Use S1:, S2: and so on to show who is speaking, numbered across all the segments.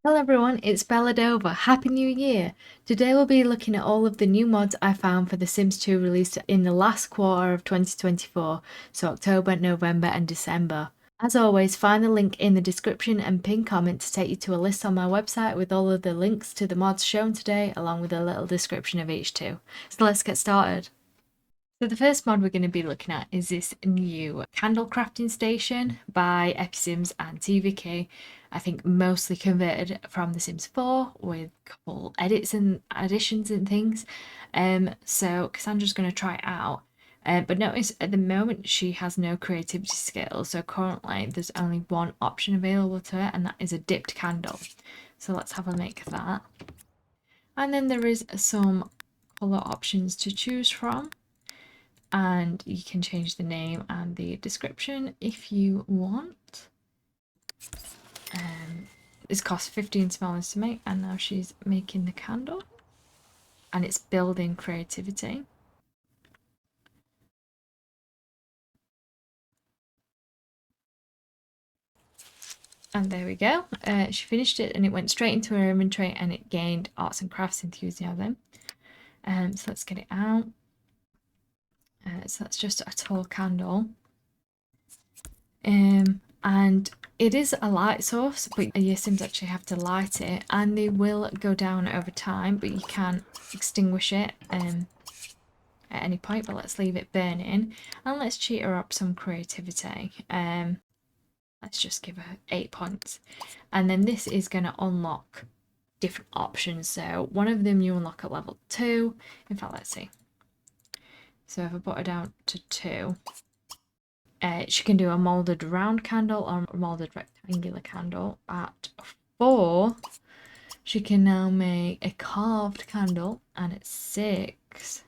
S1: Hello everyone, it's BellaDovah. Happy New Year! Today we'll be looking at all of the new mods I found for The Sims 2 released in the last quarter of 2024, so October, November and December. As always, find the link in the description and pin comment to take you to a list on my website with all of the links to the mods shown today, along with a little description of each too. So let's get started. So the first mod we're going to be looking at is this new candle crafting station by Episims and TVK. I think mostly converted from The Sims 4 with a couple edits and additions and things. So Cassandra's going to try it out. But notice at the moment she has no creativity skills, so currently there's only one option available to her, and that is a dipped candle. So let's have a make of that. And then there is some colour options to choose from, and you can change the name and the description if you want. This costs 15 simoleons to make, and now she's making the candle, and it's building creativity. And there we go. She finished it and it went straight into her inventory, and it gained arts and crafts enthusiasm. So let's get it out. So that's just a tall candle. And it is a light source, but your Sims actually have to light it, and they will go down over time, but you can extinguish it at any point. But let's leave it burning, and let's cheat her up some creativity. Let's just give her 8 points, and then this is going to unlock different options. So one of them you unlock at level 2. In fact, let's see. So if I put her down to 2, she can do a moulded round candle or a moulded rectangular candle. At 4, she can now make a carved candle, and at 6,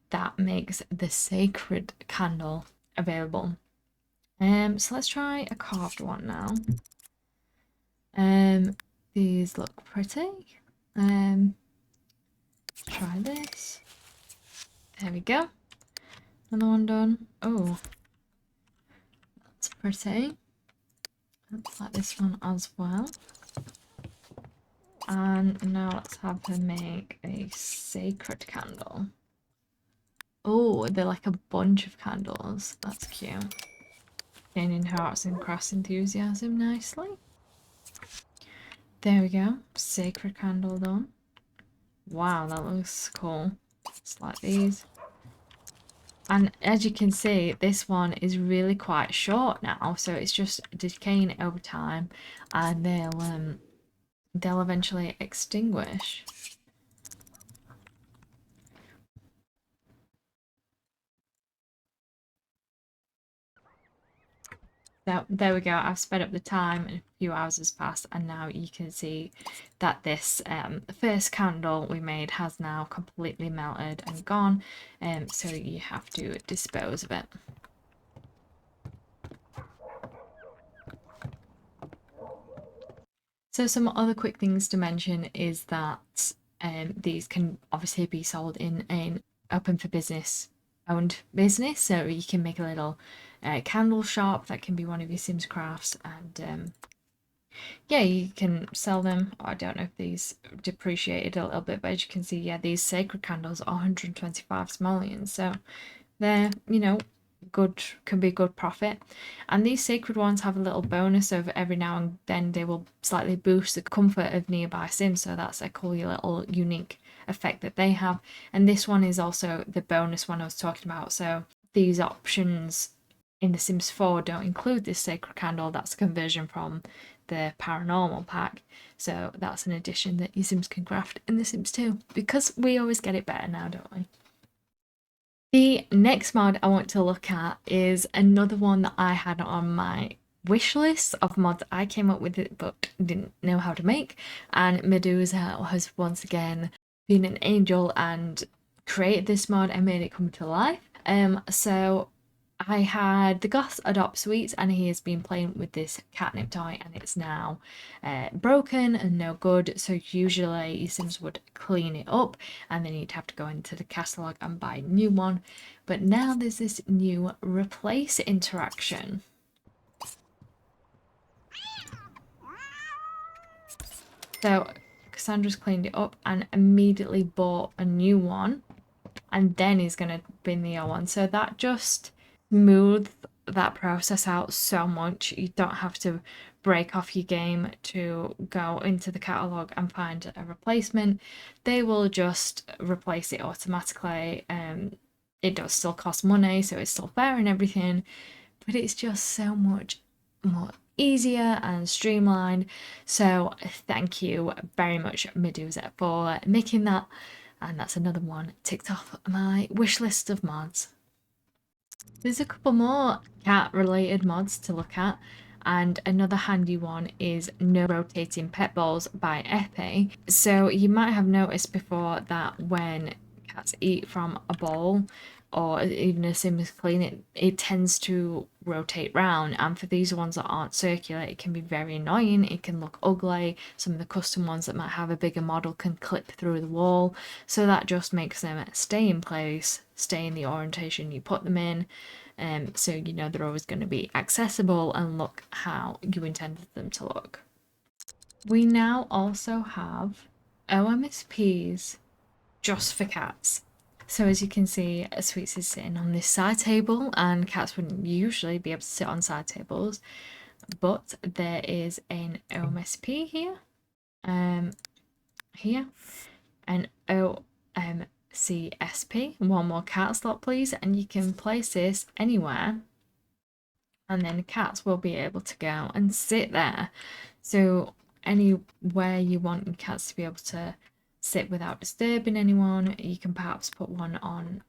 S1: that makes the sacred candle available. So let's try a carved one now. These look pretty. Try this. There we go. Another one done. Oh, that's pretty. Let's like this one as well. And now let's have her make a sacred candle. Oh, they're like a bunch of candles. That's cute. Gaining her arts and crafts enthusiasm nicely. There we go. Sacred candle done. Wow, that looks cool. It's like these. And as you can see, this one is really quite short now, so it's just decaying over time, and they'll eventually extinguish. So there we go. I've sped up the time and a few hours has passed, and now you can see that this first candle we made has now completely melted and gone, so you have to dispose of it. So some other quick things to mention is that these can obviously be sold in an open for business owned business, so you can make a little candle shop that can be one of your Sims crafts, and yeah, you can sell them. I don't know if these depreciated a little bit, but as you can see, yeah, these sacred candles are 125 simoleons, so they're, you know, good, can be good profit. And these sacred ones have a little bonus of every now and then they will slightly boost the comfort of nearby Sims, so that's a cool little unique effect that they have. And this one is also the bonus one I was talking about. So these options in The Sims 4 don't include this sacred candle. That's a conversion from the paranormal pack, so that's an addition that your Sims can craft in The Sims 2, because we always get it better now, don't we? The next mod I want to look at is another one that I had on my wish list of mods I came up with it but didn't know how to make, and Medusa has once again been an angel and created this mod and made it come to life. So I had the Goth Adopt Sweets, and he has been playing with this catnip toy, and it's now broken and no good. So usually your Sims would clean it up, and then you'd have to go into the catalogue and buy a new one. But now there's this new replace interaction. So Cassandra's cleaned it up and immediately bought a new one, and then he's going to bin the old one. So that just smoothed that process out so much. You don't have to break off your game to go into the catalogue and find a replacement. They will just replace it automatically. It does still cost money, so it's still fair and everything, but it's just so much more easier and streamlined. So thank you very much, Medusa, for making that. And that's another one ticked off my wish list of mods. There's a couple more cat related mods to look at, and another handy one is No Rotating Pet Balls by Epi. So you might have noticed before that when cats eat from a bowl or even a Sims clean, it tends to rotate round, and for these ones that aren't circular it can be very annoying. It can look ugly. Some of the custom ones that might have a bigger model can clip through the wall, so that just makes them stay in place, stay in the orientation you put them in, so you know they're always going to be accessible and look how you intended them to look. We now also have OMSPs just for cats. So as you can see, Sweets is sitting on this side table, and cats wouldn't usually be able to sit on side tables, but there is an OMSP here, an OMCSP, one more cat slot please, and you can place this anywhere, and then cats will be able to go and sit there. So anywhere you want your cats to be able to sit without disturbing anyone, you can perhaps put one on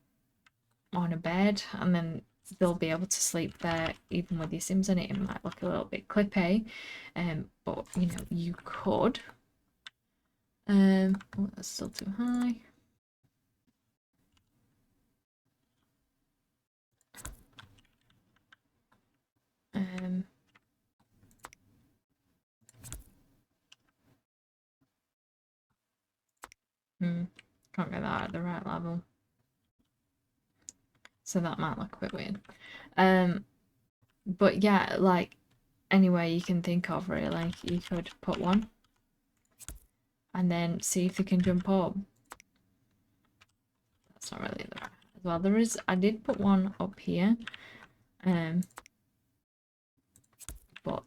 S1: a bed, and then they'll be able to sleep there even with your Sims in it. It might look a little bit clippy, but you know, you could. Oh, that's still too high. Can't get that at the right level, so that might look a bit weird. But yeah, like anyway you can think of, really, you could put one and then see if they can jump up. That's not really the right as well. There is, I did put one up here, but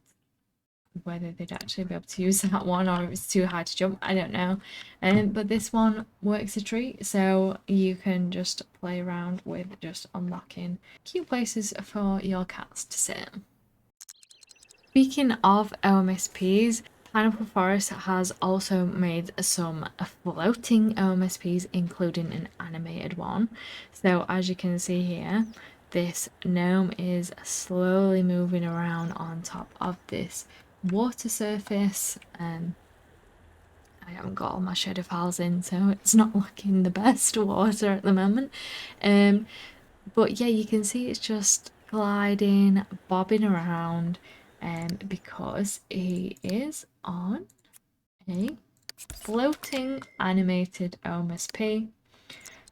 S1: whether they'd actually be able to use that one or if it's too high to jump, I don't know. But this one works a treat, so you can just play around with just unlocking cute places for your cats to sit. Speaking of OMSPs, Pineapple Forest has also made some floating OMSPs, including an animated one. So as you can see here, this gnome is slowly moving around on top of this water surface. I haven't got all my shader files in, so it's not looking the best water at the moment. But yeah, you can see it's just gliding, bobbing around, because he is on a floating animated OMSP.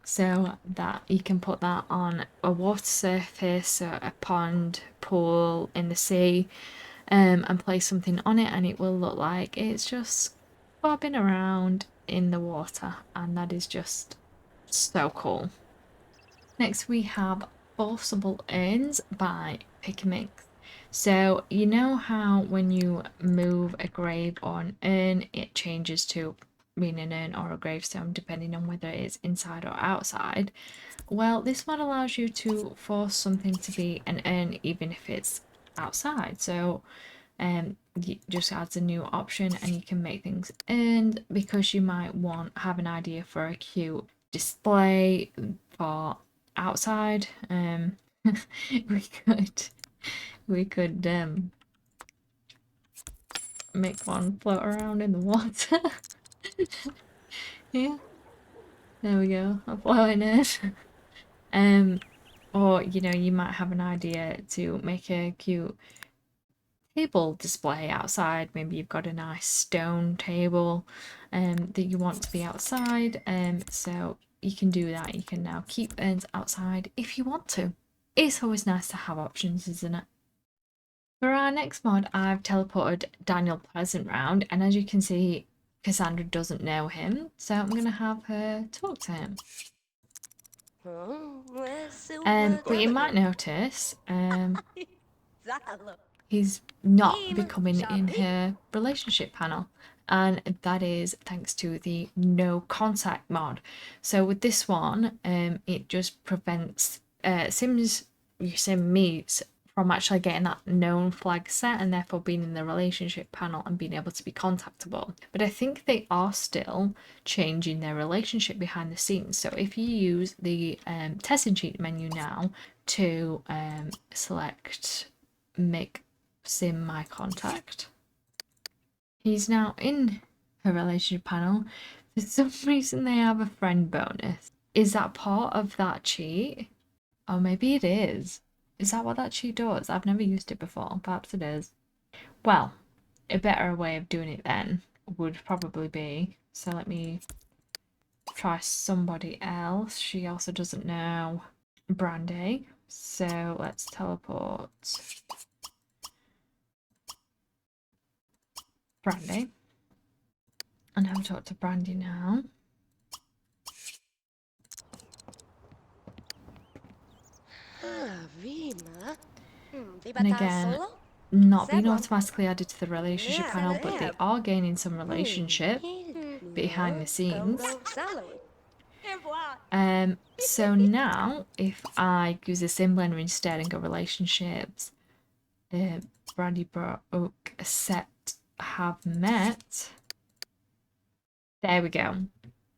S1: So that you can put that on a water surface, a pond, pool, in the sea, and place something on it, and it will look like it's just bobbing around in the water, and that is just so cool. Next we have Forceable Urns by Pickamix. So you know how when you move a grave or an urn, it changes to being an urn or a gravestone depending on whether it's inside or outside. Well, this one allows you to force something to be an urn even if it's outside. So it just adds a new option, and you can make things urns because you might have an idea for a cute display for outside. we could make one float around in the water. Yeah, there we go, a floating it. Or you know, you might have an idea to make a cute table display outside. Maybe you've got a nice stone table that you want to be outside, so you can do that. You can now keep urns outside if you want to. It's always nice to have options, isn't it? For our next mod, I've teleported Daniel Pleasant round, and as you can see, Cassandra doesn't know him, so I'm going to have her talk to him. But you might notice he's not becoming in her relationship panel, and that is thanks to the no contact mod. So with this one, it just prevents sim meets from actually getting that known flag set and therefore being in the relationship panel and being able to be contactable. But I think they are still changing their relationship behind the scenes. So if you use the testing sheet menu now to select make sim my contact, he's now in her relationship panel. For some reason they have a friend bonus. Is that part of that cheat? Oh, maybe it is. Is that what that cheat does? I've never used it before. Perhaps it is. Well, a better way of doing it then would probably be, so let me try somebody else. She also doesn't know Brandy. So let's teleport Brandy. And I'll talk to Brandy now. And again, not being automatically added to the relationship panel, but they are gaining some relationship behind the scenes. So now if I use a sim blender instead and go relationships, Brandy, Brooke, accept, have met. There we go.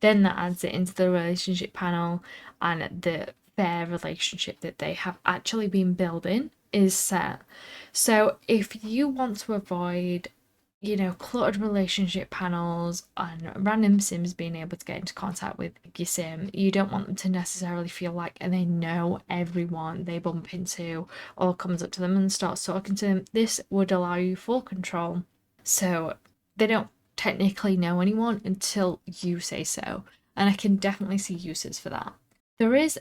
S1: Then that adds it into the relationship panel, and the fair relationship that they have actually been building is set. So if you want to avoid, you know, cluttered relationship panels and random sims being able to get into contact with your sim, you don't want them to necessarily feel like they know everyone they bump into or comes up to them and starts talking to them. This would allow you full control, so they don't technically know anyone until you say so, and I can definitely see uses for that. There is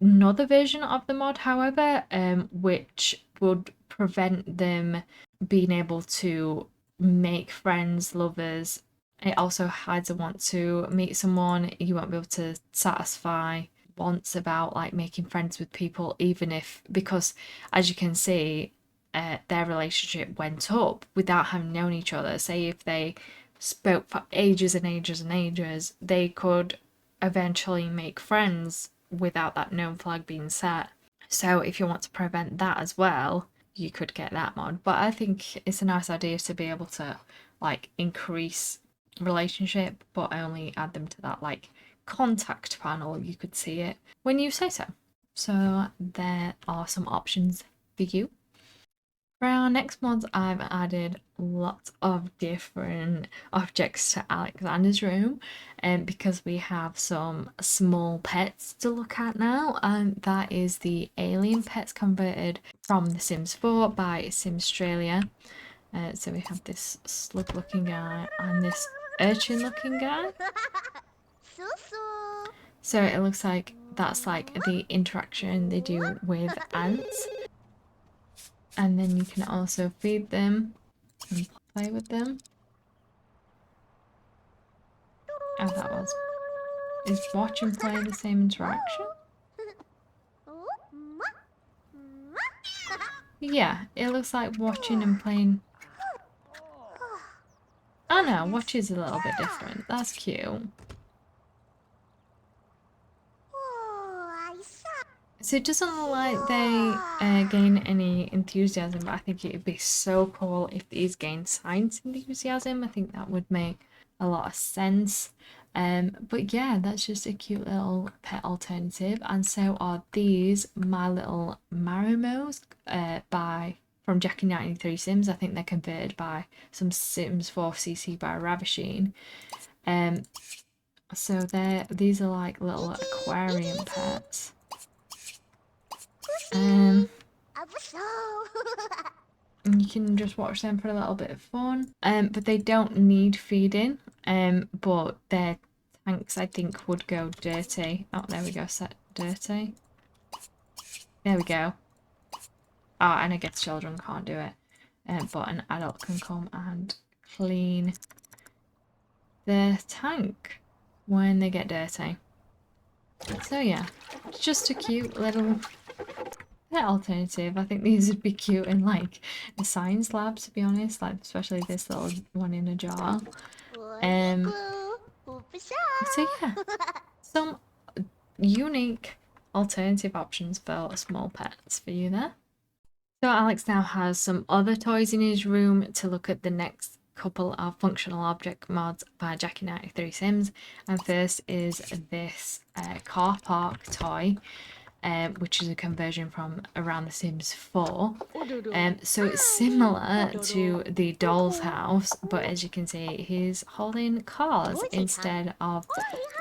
S1: another version of the mod, however, which would prevent them being able to make friends, lovers. It also hides a want to meet someone. You won't be able to satisfy wants about like making friends with people, even if, because as you can see, their relationship went up without having known each other. Say if they spoke for ages and ages and ages, they could eventually make friends without that known flag being set. So if you want to prevent that as well, you could get that mod. But I think it's a nice idea to be able to like increase relationship, but only add them to that like contact panel. You could see it when you say so. So there are some options for you. For our next mods, I've added lots of different objects to Alexander's room, because we have some small pets to look at now, and that is the alien pets converted from The Sims 4 by SimStandardMaterial. So we have this slug looking guy and this urchin looking guy. So it looks like that's like the interaction they do with ants. And then you can also feed them and play with them. Oh, that was. Is watch and play the same interaction? Yeah, it looks like watching and playing. Oh no, watch is a little bit different. That's cute. So it doesn't look like they gain any enthusiasm, but I think it would be so cool if these gain science enthusiasm. I think that would make a lot of sense. But yeah, that's just a cute little pet alternative. And so are these My Little Marimos from Jackie 93 Sims. I think they're converted by some Sims 4cc by Ravishing. So these are like little aquarium pets. And you can just watch them for a little bit of fun. But they don't need feeding. But their tanks, I think, would go dirty. Oh, there we go, set dirty. There we go. Oh, and I guess children can't do it. But an adult can come and clean their tank when they get dirty. So yeah, just a cute little alternative. I think these would be cute in like a science lab, to be honest, like especially this little one in a jar. So yeah, some unique alternative options for small pets for you there. So Alex now has some other toys in his room to look at the next couple of functional object mods by Jackie93 Sims. And first is this car park toy, which is a conversion from Around the Sims 4. So it's similar to the doll's house, but as you can see, he's holding cars instead of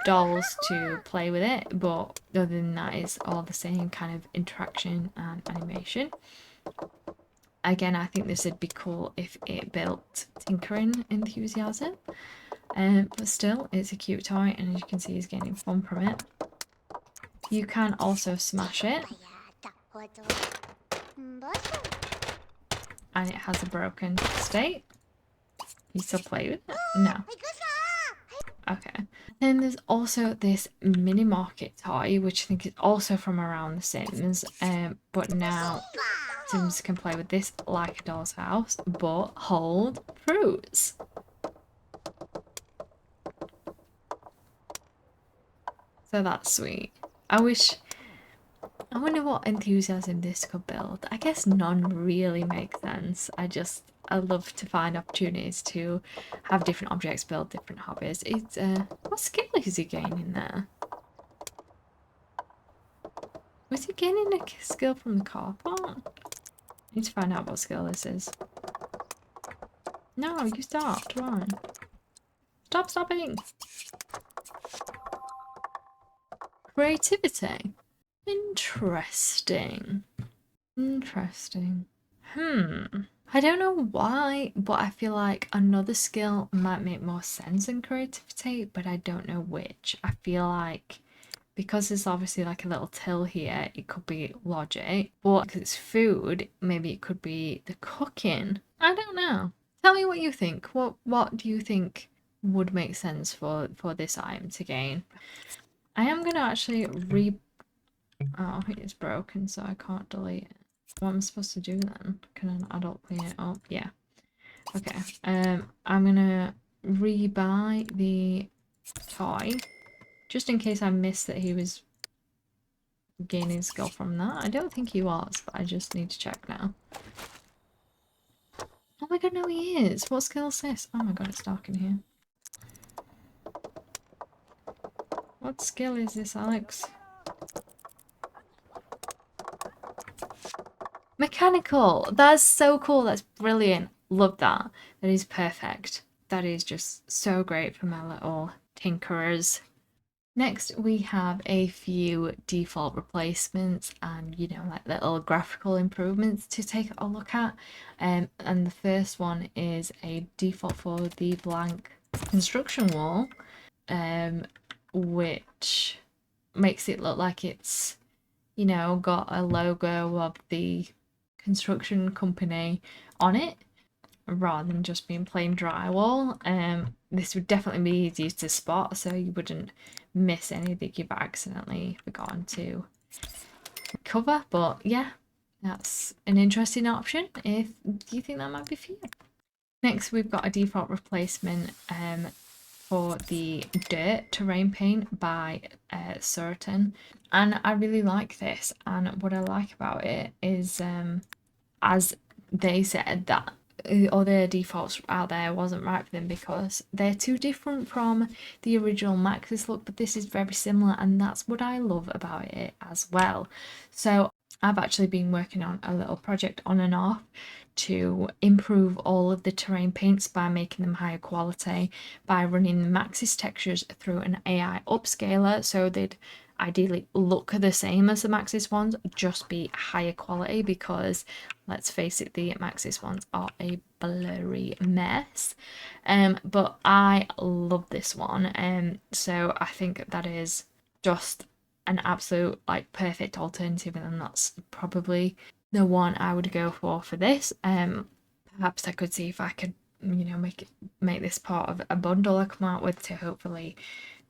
S1: dolls to play with it. But other than that, it's all the same kind of interaction and animation. Again, I think this would be cool if it built tinkering enthusiasm. But still, it's a cute toy, and as you can see, he's getting fun from it. You can also smash it. And it has a broken state. You still play with it? No. Okay. Then there's also this mini market toy, which I think is also from Around the Sims. But now Sims can play with this like a doll's house, but hold fruits. So that's sweet. I wonder what enthusiasm this could build. I guess none really makes sense. I love to find opportunities to have different objects build different hobbies. It's what skill is he gaining there? Was he gaining a skill from the car part? I need to find out what skill this is. No, you stopped. Why? Stop stopping. Creativity. Interesting. Interesting. I don't know why, but I feel like another skill might make more sense than creativity, but I don't know which. I feel like because there's obviously like a little till here, it could be logic, but because it's food, maybe it could be the cooking. I don't know. Tell me what you think. What do you think would make sense for this item to gain? I am gonna actually oh, it's broken, so I can't delete it. What am I supposed to do then? Can an adult clean it up? Yeah. Okay. I'm gonna rebuy the toy just in case I missed that he was gaining skill from that. I don't think he was, but I just need to check now. Oh my god, no he is. What skill is this? Oh my god, it's dark in here. What skill is this, Alex? Mechanical! That's so cool. That's brilliant. Love that. That is perfect. That is just so great for my little tinkerers. Next, we have a few default replacements and, you know, like little graphical improvements to take a look at. And the first one is a default for the blank construction wall, which makes it look like it's, you know, got a logo of the construction company on it rather than just being plain drywall. This would definitely be easier to spot so you wouldn't miss any that you've accidentally forgotten to cover. But yeah, that's an interesting option if you think that might be for you. Next, we've got a default replacement for the dirt terrain paint by Certain, and I really like this. And what I like about it is, as they said, that other defaults out there wasn't right for them because they're too different from the original Maxis look, but this is very similar, and that's what I love about it as well. So I've actually been working on a little project on and off to improve all of the terrain paints by making them higher quality, by running the Maxis textures through an AI upscaler so they'd ideally look the same as the Maxis ones, just be higher quality, because let's face it, the Maxis ones are a blurry mess. But I love this one, so I think that is just an absolute like perfect alternative, and that's probably the one I would go for this. Perhaps I could see if I could you know, make this part of a bundle I come out with to hopefully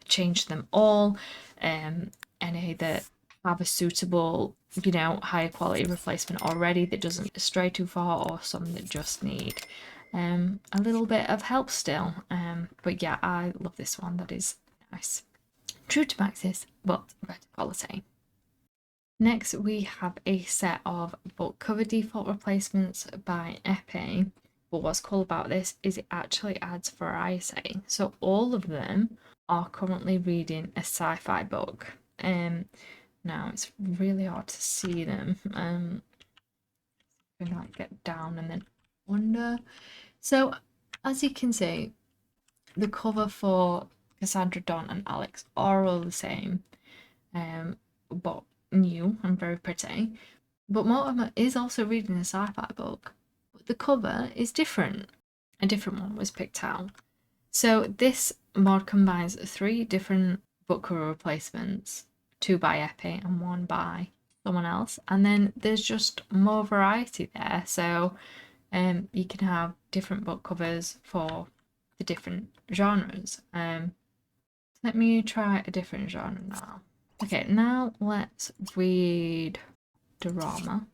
S1: change them all. Any that have a suitable, you know, higher quality replacement already that doesn't stray too far, or some that just need a little bit of help still. But yeah, I love this one. That is nice. True to Maxis, but better quality. Next, we have a set of book cover default replacements by Epi. But what's cool about this is it actually adds variety. So all of them are currently reading a sci-fi book. Now it's really hard to see them. I'm gonna like get down and then under. So as you can see, the cover for Cassandra, Dawn, and Alex are all the same, but new and very pretty. But Mortimer is also reading a sci-fi book, but the cover is different. A different one was picked out. So this mod combines 3 different book cover replacements, 2 by Epi and 1 by someone else, and then there's just more variety there. So you can have different book covers for the different genres. Let me try a different genre now. Okay, now let's read drama.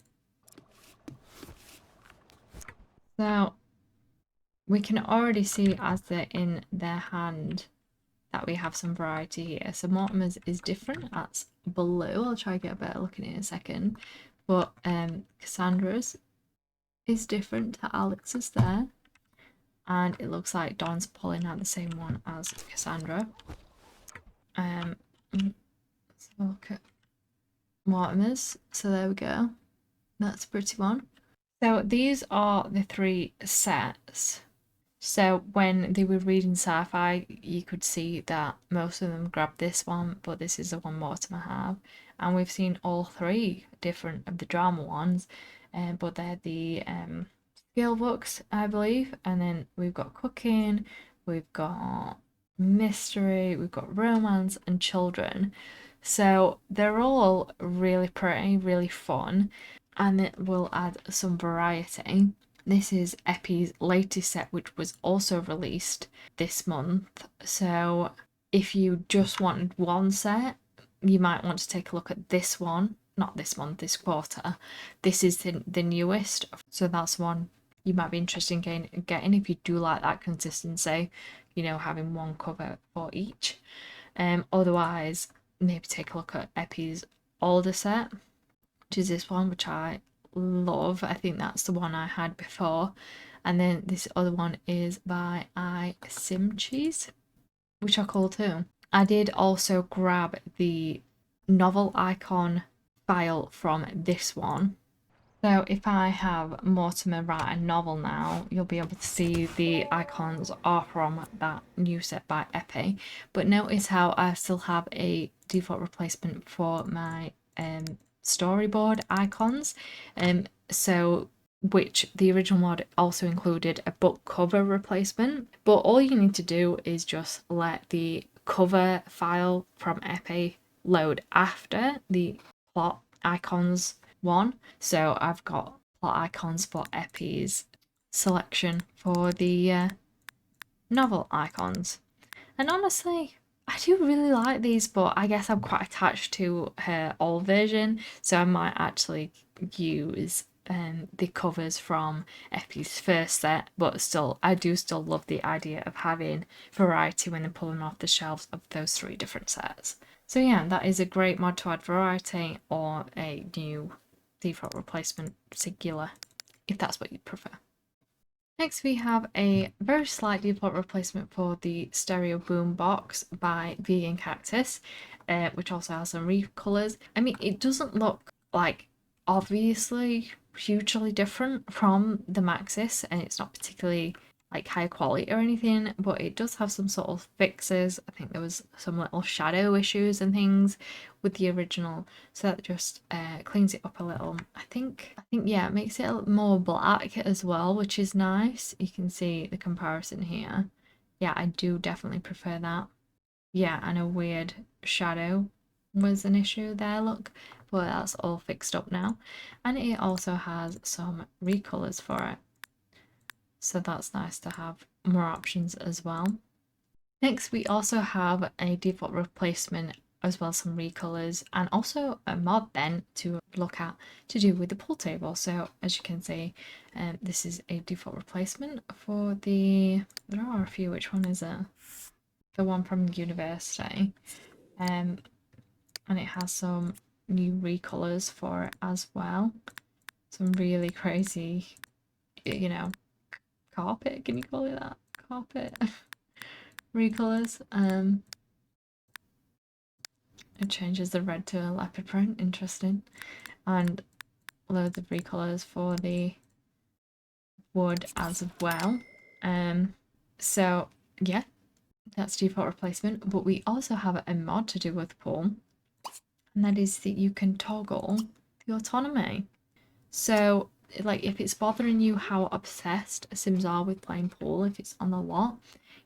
S1: So we can already see as they're in their hand that we have some variety here. So Mortimer's is different. That's blue. I'll try to get a better look at it in a second. But Cassandra's is different to Alex's there. And it looks like Dawn's pulling out the same one as Cassandra. Let's look at Mortimer's. So there we go. That's a pretty one. So these are the 3 sets. So when they were reading sci-fi, you could see that most of them grabbed this one, but this is the one Mortimer have. And we've seen all 3 different of the drama ones, but they're the skill books, I believe. And then we've got cooking, we've got mystery, we've got romance and children. So they're all really pretty, really fun, and it will add some variety. This is Epi's latest set, which was also released this month. So if you just wanted one set, you might want to take a look at this one. Not this month, this quarter. This is the newest. So that's one you might be interested in getting if you do like that consistency, you know, having one cover for each. Otherwise, maybe take a look at Epi's older set, which is this one, which I love. I think that's the one I had before. And then this other one is by iSimcheese, which are cool too. I did also grab the novel icon file from this one. So if I have Mortimer write a novel now, you'll be able to see the icons are from that new set by Epi. But notice how I still have a default replacement for my storyboard icons. So which the original mod also included a book cover replacement. But all you need to do is just let the cover file from Epi load after the plot icons one. So I've got plot icons for Epi's selection for the novel icons. And honestly, I do really like these, but I guess I'm quite attached to her old version, so I might actually use the covers from Epi's first set, but still, I do still love the idea of having variety when they're pulling off the shelves of those 3 different sets. So yeah, that is a great mod to add variety, or a new default replacement singular, if that's what you'd prefer. Next we have a very slight default replacement for the stereo boombox by Vegan Cactus, which also has some reef colours. I mean, it doesn't look like obviously hugely different from the Maxis, and it's not particularly like high quality or anything, but it does have some sort of fixes. I think there was some little shadow issues and things with the original, so that just cleans it up a little. I think yeah, it makes it a little more black as well, which is nice. You can see the comparison here. Yeah, I do definitely prefer that. Yeah, and a weird shadow was an issue there, look, but that's all fixed up now. And it also has some recolors for it. So that's nice to have more options as well. Next, we also have a default replacement as well as some recolors and also a mod then to look at to do with the pool table. So as you can see, this is a default replacement for the, there are a few, which one is it? The one from university. And it has some new recolors for it as well. Some really crazy, you know, carpet, can you call it that? Carpet recolors. It changes the red to a leopard print, interesting. And loads of recolors for the wood as well. So yeah, that's default replacement. But we also have a mod to do with pool, and that is that you can toggle the autonomy. So like if it's bothering you how obsessed Sims are with playing pool, if it's on the lot,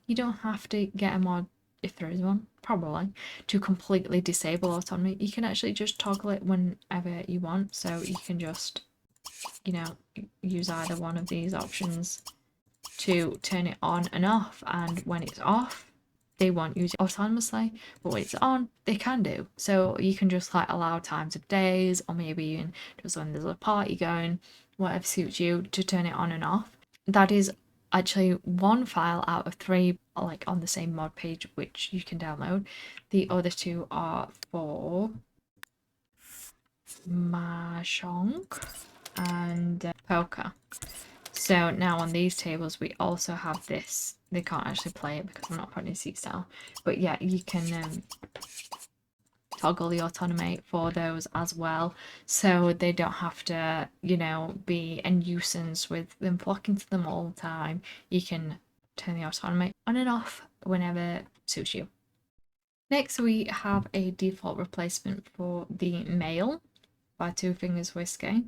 S1: you don't have to get a mod, if there is one, probably, to completely disable autonomy. You can actually just toggle it whenever you want. So you can just, you know, use either one of these options to turn it on and off, and when it's off, they won't use it autonomously, but when it's on, they can do. So you can just like allow times of days, or maybe even just when there's a party going, whatever suits you, to turn it on and off. That is actually one file out of 3, like on the same mod page, which you can download. The other 2 are for Mahjong and poker. So now on these tables we also have this. They can't actually play it because I'm not putting seat style, but yeah, you can toggle the autonomy for those as well, so they don't have to, you know, be a nuisance with them flocking to them all the time. You can turn the autonomy on and off whenever suits you. Next, we have a default replacement for the male by Two Fingers Whiskey,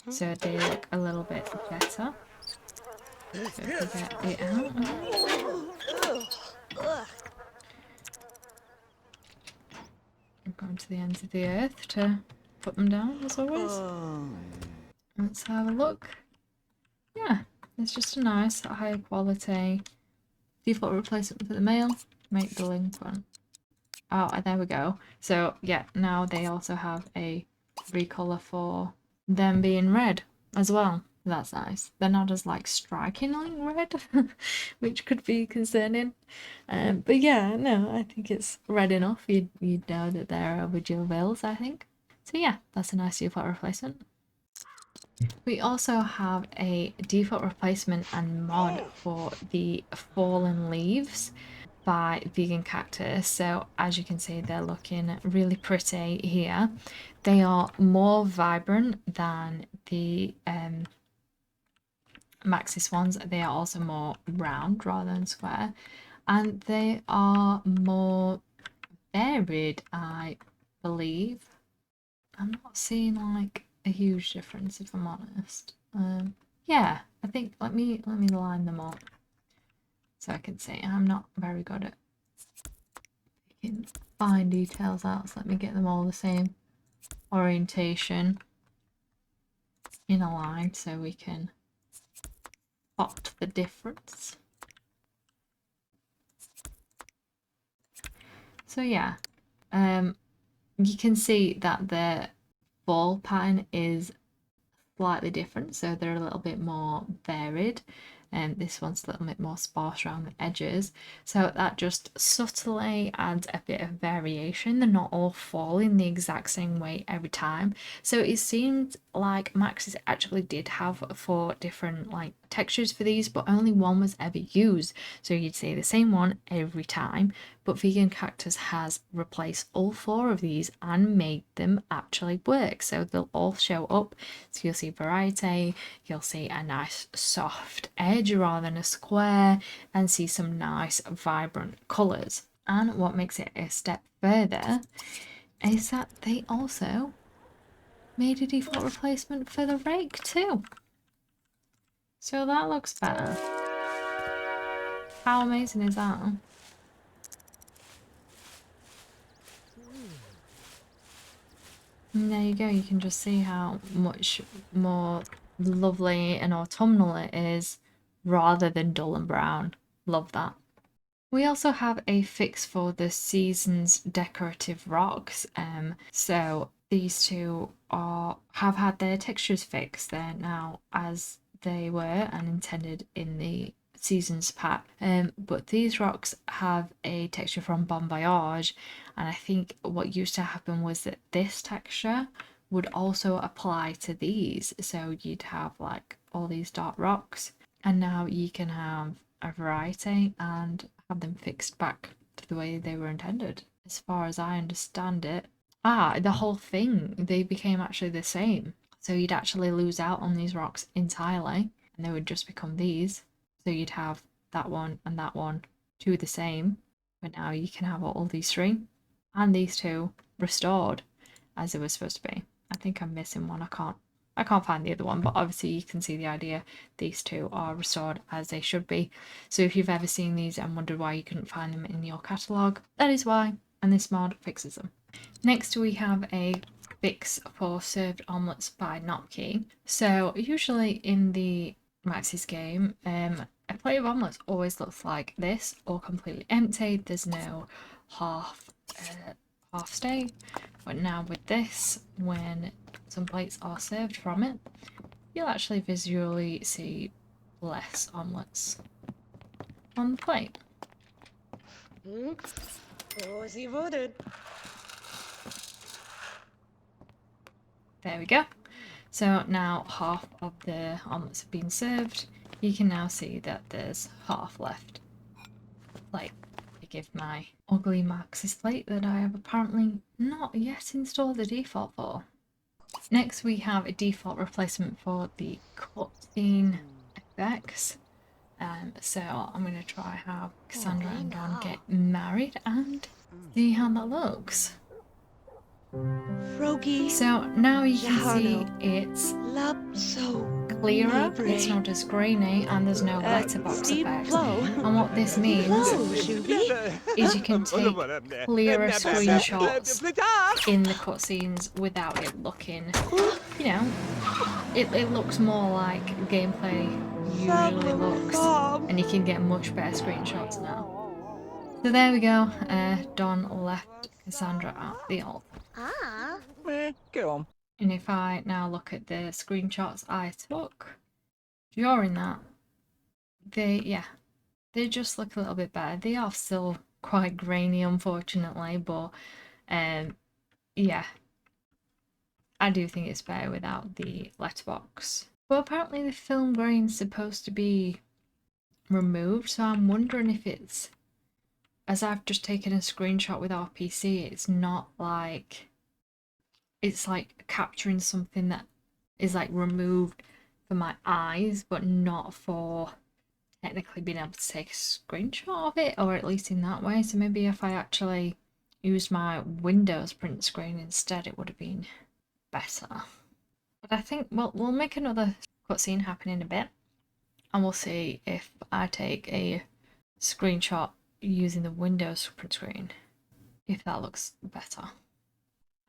S1: so they look a little bit better. So if we get it out, I'm going to the ends of the earth to put them down as always. Let's have a look. Yeah, it's just a nice high quality default replacement for the male. Make delinquent. Oh, and there we go. So yeah, now they also have a recolor for them being red as well. That's nice. They're not as like strikingly red, which could be concerning. But yeah, no, I think it's red enough. You'd know that they're overdue bills, I think. So yeah, that's a nice default replacement. We also have a default replacement and mod for the Fallen Leaves by Vegan Cactus. So as you can see, they're looking really pretty here. They are more vibrant than the Maxis ones. They are also more round rather than square, and they are more varied, I believe. I'm not seeing like a huge difference, if I'm honest. Yeah, I think let me line them up so I can see. I'm not very good at picking fine details out, so let me get them all the same orientation in a line so we can spot the difference. So yeah, you can see that the ball pattern is slightly different, so they're a little bit more varied, and this one's a little bit more sparse around the edges, so that just subtly adds a bit of variation. They're not all falling the exact same way every time, so it seemed like Maxis actually did have 4 different like textures for these, but only one was ever used, so you'd see the same one every time. But Vegan Cactus has replaced all 4 of these and made them actually work, so they'll all show up. So you'll see variety, you'll see a nice soft edge rather than a square, and see some nice vibrant colours. And what makes it a step further is that they also made a default replacement for the rake too. So that looks better. How amazing is that? And there you go, you can just see how much more lovely and autumnal it is rather than dull and brown. Love that. We also have a fix for the Seasons decorative rocks. So these two have had their textures fixed. They're now as they were and intended in the Seasons pack. But these rocks have a texture from Bon Voyage, and I think what used to happen was that this texture would also apply to these. So you'd have like all these dark rocks, and now you can have a variety and have them fixed back to the way they were intended. As far as I understand it, the whole thing, they became actually the same. So you'd actually lose out on these rocks entirely, and they would just become these. So you'd have that one and that one, two the same, but now you can have all these three and these two restored as it was supposed to be. I think I'm missing one. I can't find the other one, but obviously you can see the idea. These two are restored as they should be. So if you've ever seen these and wondered why you couldn't find them in your catalogue, that is why, and this mod fixes them. Next we have a fix for served omelettes by Nopkey. So usually in the Maxis game, a plate of omelettes always looks like this, or completely empty. There's no half stay. But now with this, when some plates are served from it, you'll actually visually see less omelettes on the plate. There we go. So now half of the omelettes have been served. You can now see that there's half left. Like, I give my ugly Maxis plate that I have apparently not yet installed the default for. Next we have a default replacement for the cutscene effects. So I'm going to try how Cassandra and Don get married and see how that looks. So now you can see it's clearer, it's not as grainy, and there's no letterbox effect. And what this means is you can take clearer screenshots in the cutscenes without it looking, you know, it looks more like gameplay usually looks, and you can get much better screenshots now. So there we go, Don left Cassandra at the altar.
S2: Go on.
S1: And if I now look at the screenshots I took during that, they just look a little bit better. They are still quite grainy, unfortunately, but yeah, I do think it's better without the letterbox. But apparently the film grain's supposed to be removed, so I'm wondering if it's, as I've just taken a screenshot with RPC, it's not like, it's like capturing something that is like removed for my eyes, but not for technically being able to take a screenshot of it, or at least in that way. So maybe if I actually used my Windows print screen instead, it would have been better. But I think we'll make another cutscene happen in a bit, and we'll see if I take a screenshot using the Windows print screen, if that looks better.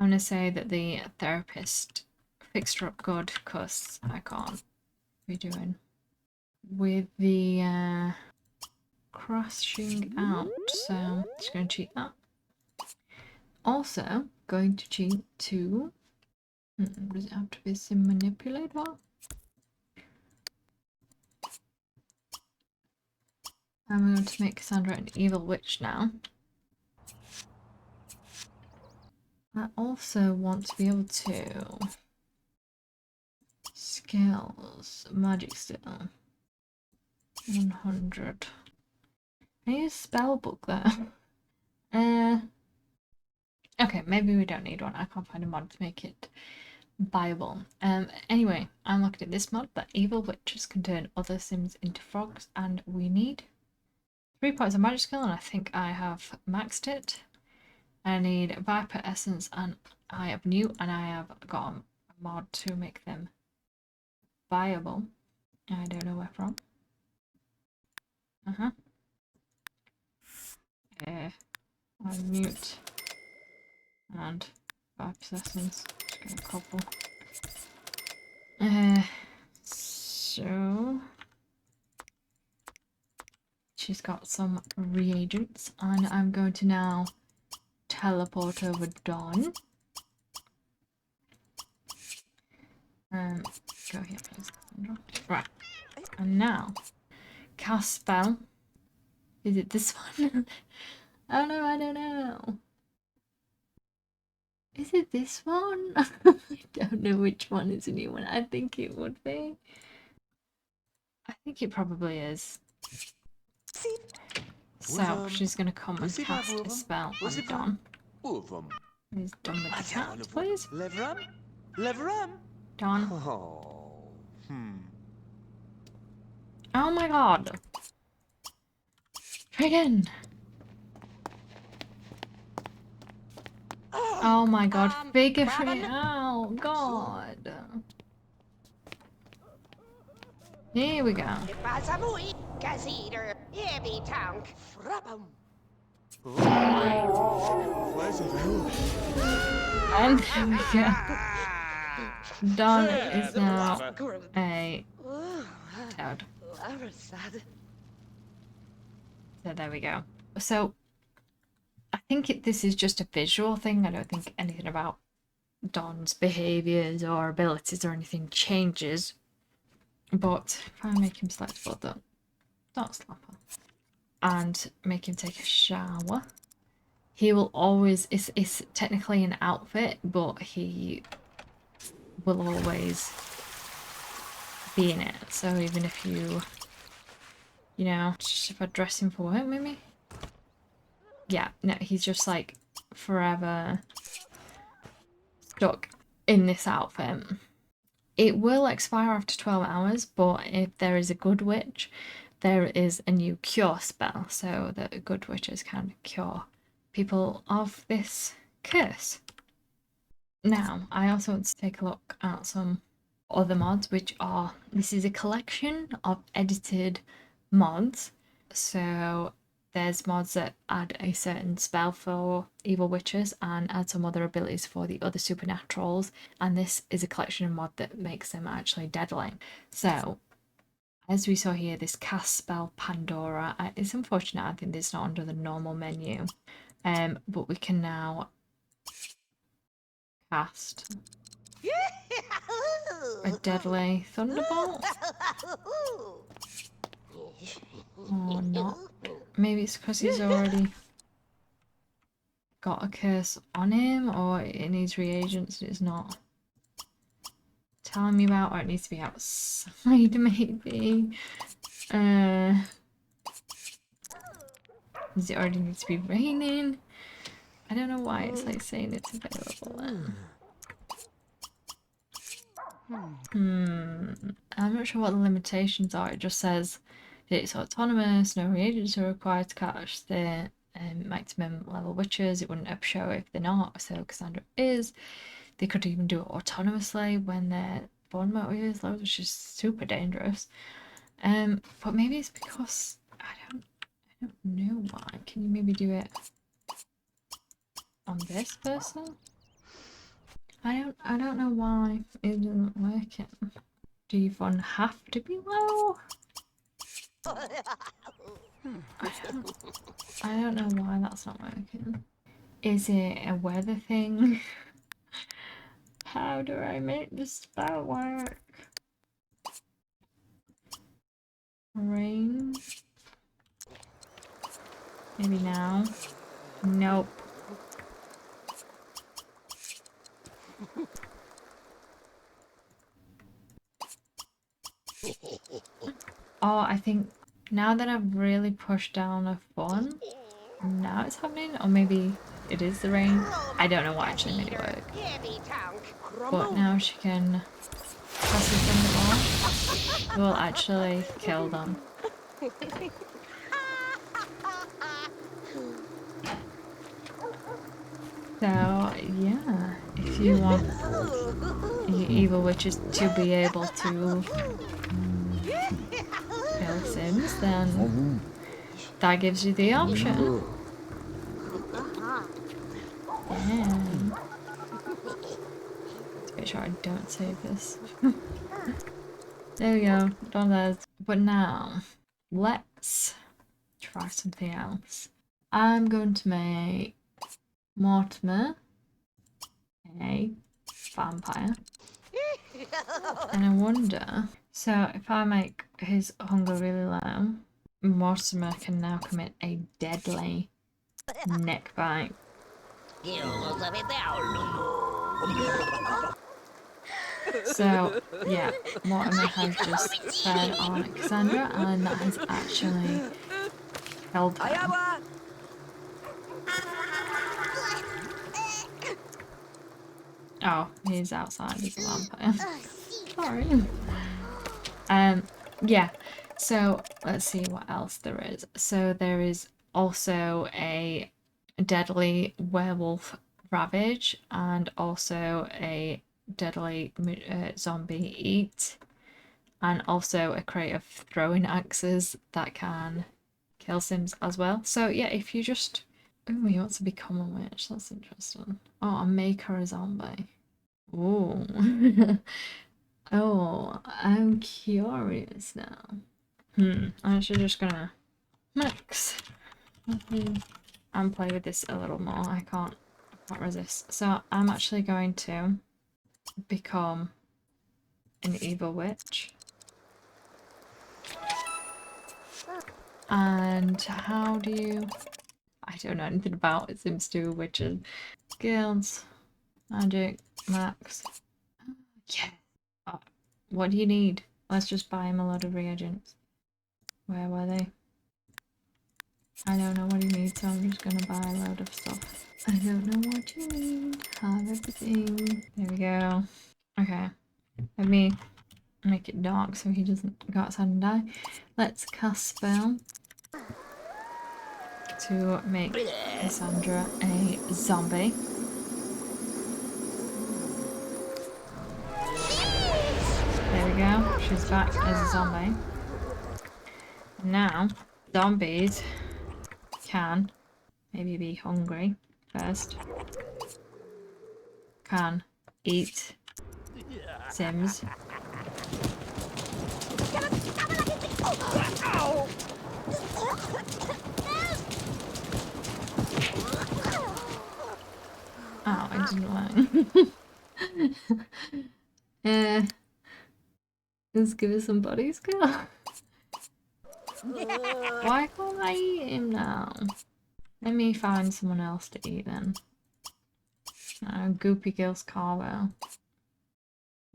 S1: I'm going to say that the therapist fixed her up good, because I can't be doing with the crashing out, so I'm just going to cheat that. Also going to cheat to, does it have to be Sim Manipulator? I'm going to make Cassandra an evil witch now. I also want to be able to skills, magic skill, 100. I need a spell book there. Okay, maybe we don't need one. I can't find a mod to make it viable. Anyway, I'm looking at this mod that evil witches can turn other sims into frogs, and we need 3 points of magic skill, and I think I have maxed it. I need Viper Essence and I have New, and I have got a mod to make them viable. I don't know where from. Mute and Viper Essence. Just get a couple. So she's got some reagents, and I'm going to now teleport over Dawn. Go here, please. Right, and now cast spell. Is it this one? Oh no, I don't know. Is it this one? I don't know which one is the new one. I think it would be. I think it probably is. So she's gonna come and cast a spell on Don. He's done with the cat, please. Don. Oh my god. Try again. Oh my god, figure it out. God. Here we go. And there we go. Don is now a toad. So there we go. So I think this is just a visual thing. I don't think anything about Don's behaviours or abilities or anything changes. But if I make him selectable, don't slap her, and make him take a shower, he will always, it's technically an outfit, but he will always be in it. So even if you know, just if I dress him for work, maybe? Yeah, no, he's just like forever stuck in this outfit. It will expire after 12 hours, but if there is a good witch, there is a new cure spell, so that good witches can cure people of this curse. Now, I also want to take a look at some other mods, which are, this is a collection of edited mods. So there's mods that add a certain spell for evil witches and add some other abilities for the other supernaturals, and this is a collection of mod that makes them actually deadly. So as we saw here, this cast spell Pandora, it's unfortunate I think it's not under the normal menu, but we can now cast a deadly thunderbolt. Or not. Maybe it's because he's already got a curse on him, or it needs reagents it's not telling me about, or it needs to be outside maybe. Does it already need to be raining? I don't know why it's like saying it's available then. I'm not sure what the limitations are. It just says that it's autonomous, no reagents are required to catch the maximum level witches. It wouldn't show if they're not, so Cassandra is. They could even do it autonomously when their bone motor is low, which is super dangerous. But maybe it's because I don't know why. Can you maybe do it on this person? I don't know why it isn't working. Do you have to be low? I don't know why that's not working. Is it a weather thing? How do I make this spell work? Rain? Maybe now? Nope. Oh, I think now that I've really pushed down a fun, now it's happening, or maybe it is the rain. I don't know what actually made it work. But now she can pass the thunderball. Will actually kill them. So yeah, if you want your evil witches to be able to kill Sims, then that gives you the option. Damn. Let's make sure I don't save this. There we go, done that. But now, let's try something else. I'm going to make Mortimer a vampire. And I wonder, so if I make his hunger really low, Mortimer can now commit a deadly neck bite. So yeah, Mortimer has just fed on Cassandra and that has actually killed her. Oh, he's outside, he's a vampire. Sorry. Yeah, so let's see what else there is. So there is also a deadly werewolf ravage and also a deadly zombie eat and also a crate of throwing axes that can kill sims as well. So yeah, if you just... Oh, he wants to become a witch. That's interesting. Oh, and make her a zombie. Oh. Oh, I'm curious now. I'm actually just gonna mix and play with this a little more. I can't resist. So I'm actually going to become an evil witch. And how do you... I don't know anything about it. Sims 2 witches. Guilds. Magic. Max. Yeah. Oh, what do you need? Let's just buy him a lot of reagents. Where were they? I don't know what you need, so I'm just gonna buy a load of stuff. I don't know what you need. Have everything. There we go. Okay. Let me make it dark so he doesn't go outside and die. Let's cast spell to make Cassandra a zombie. There we go. She's back as a zombie. And now, zombies can maybe be hungry first. Can eat sims. Oh, I didn't like. Let's give it some body skill. Why can't I eat him now? Let me find someone else to eat then. Goopy Gills Carvel.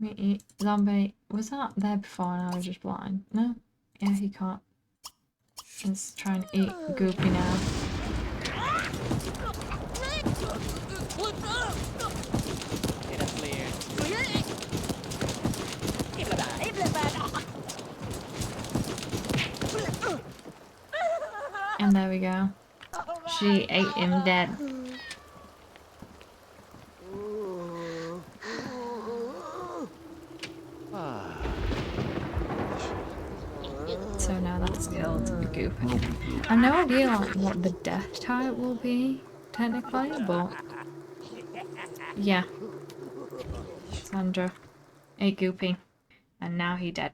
S1: Let me eat zombie. Was that there before and I was just blind? No? Yeah, he can't. Let's try and eat Goopy now. And there we go. She ate him dead. So now that's killed Goopy. I have no idea like what the death type will be technically, but yeah. Sandra ate Goopy, and now he dead.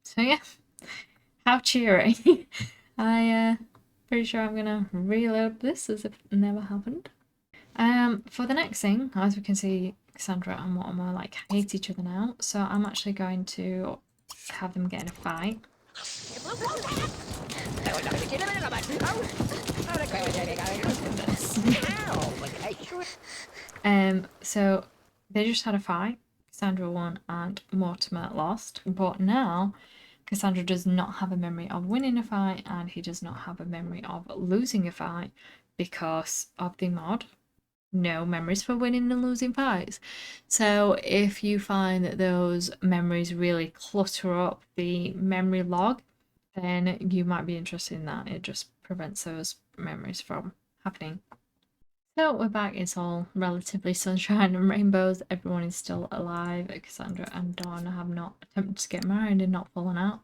S1: So yeah, how cheery. Pretty sure I'm gonna reload this as if it never happened. For the next thing, as we can see, Cassandra and Mortimer like hate each other now, so I'm actually going to have them get in a fight. So they just had a fight. Cassandra won and Mortimer lost, but now Cassandra does not have a memory of winning a fight and he does not have a memory of losing a fight because of the mod. No memories for winning and losing fights. So if you find that those memories really clutter up the memory log, then you might be interested in that. It just prevents those memories from happening. So we're back. It's all relatively sunshine and rainbows. Everyone is still alive. Cassandra and Dawn have not attempted to get married and not fallen out.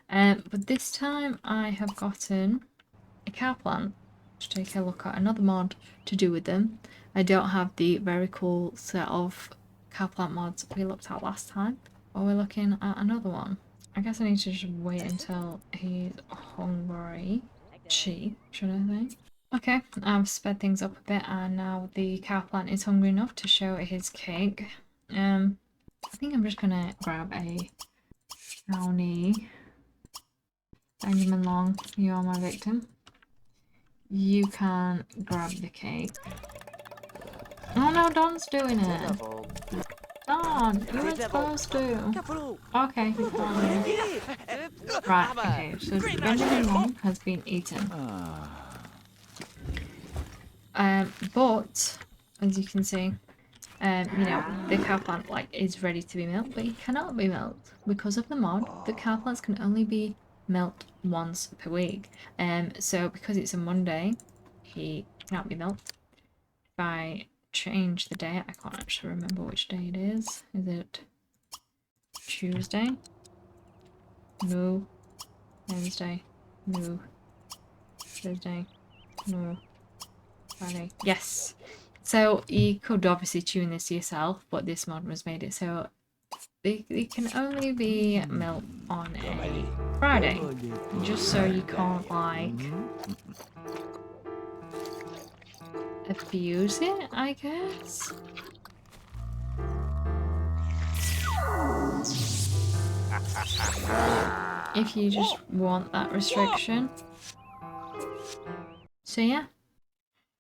S1: But this time I have gotten a cowplant to take a look at another mod to do with them. I don't have the very cool set of cowplant mods we looked at last time, but we're looking at another one. I guess I need to just wait until he's hungry. She, should I say? Okay, I've sped things up a bit, and now the cowplant is hungry enough to show his cake. I think I'm just gonna grab a brownie. Benjamin Long, you are my victim. You can grab the cake. Oh no, Don's doing it. Don, you weren't supposed to. Okay, fine. Right, okay, so Benjamin Long has been eaten. But, as you can see, you know, the cowplant like is ready to be milked, but he cannot be milked because of the mod. The cowplants can only be milked once per week. So because it's a Monday, he cannot be milked. If I change the day, I can't actually remember which day it is. Is it Tuesday? No. Wednesday? No. Thursday? No. Friday? Yes. So you could obviously tune this yourself, but this mod was made it so they can only be milked on a Friday, just so you can't like abuse it, I guess. If you just want that restriction. So yeah.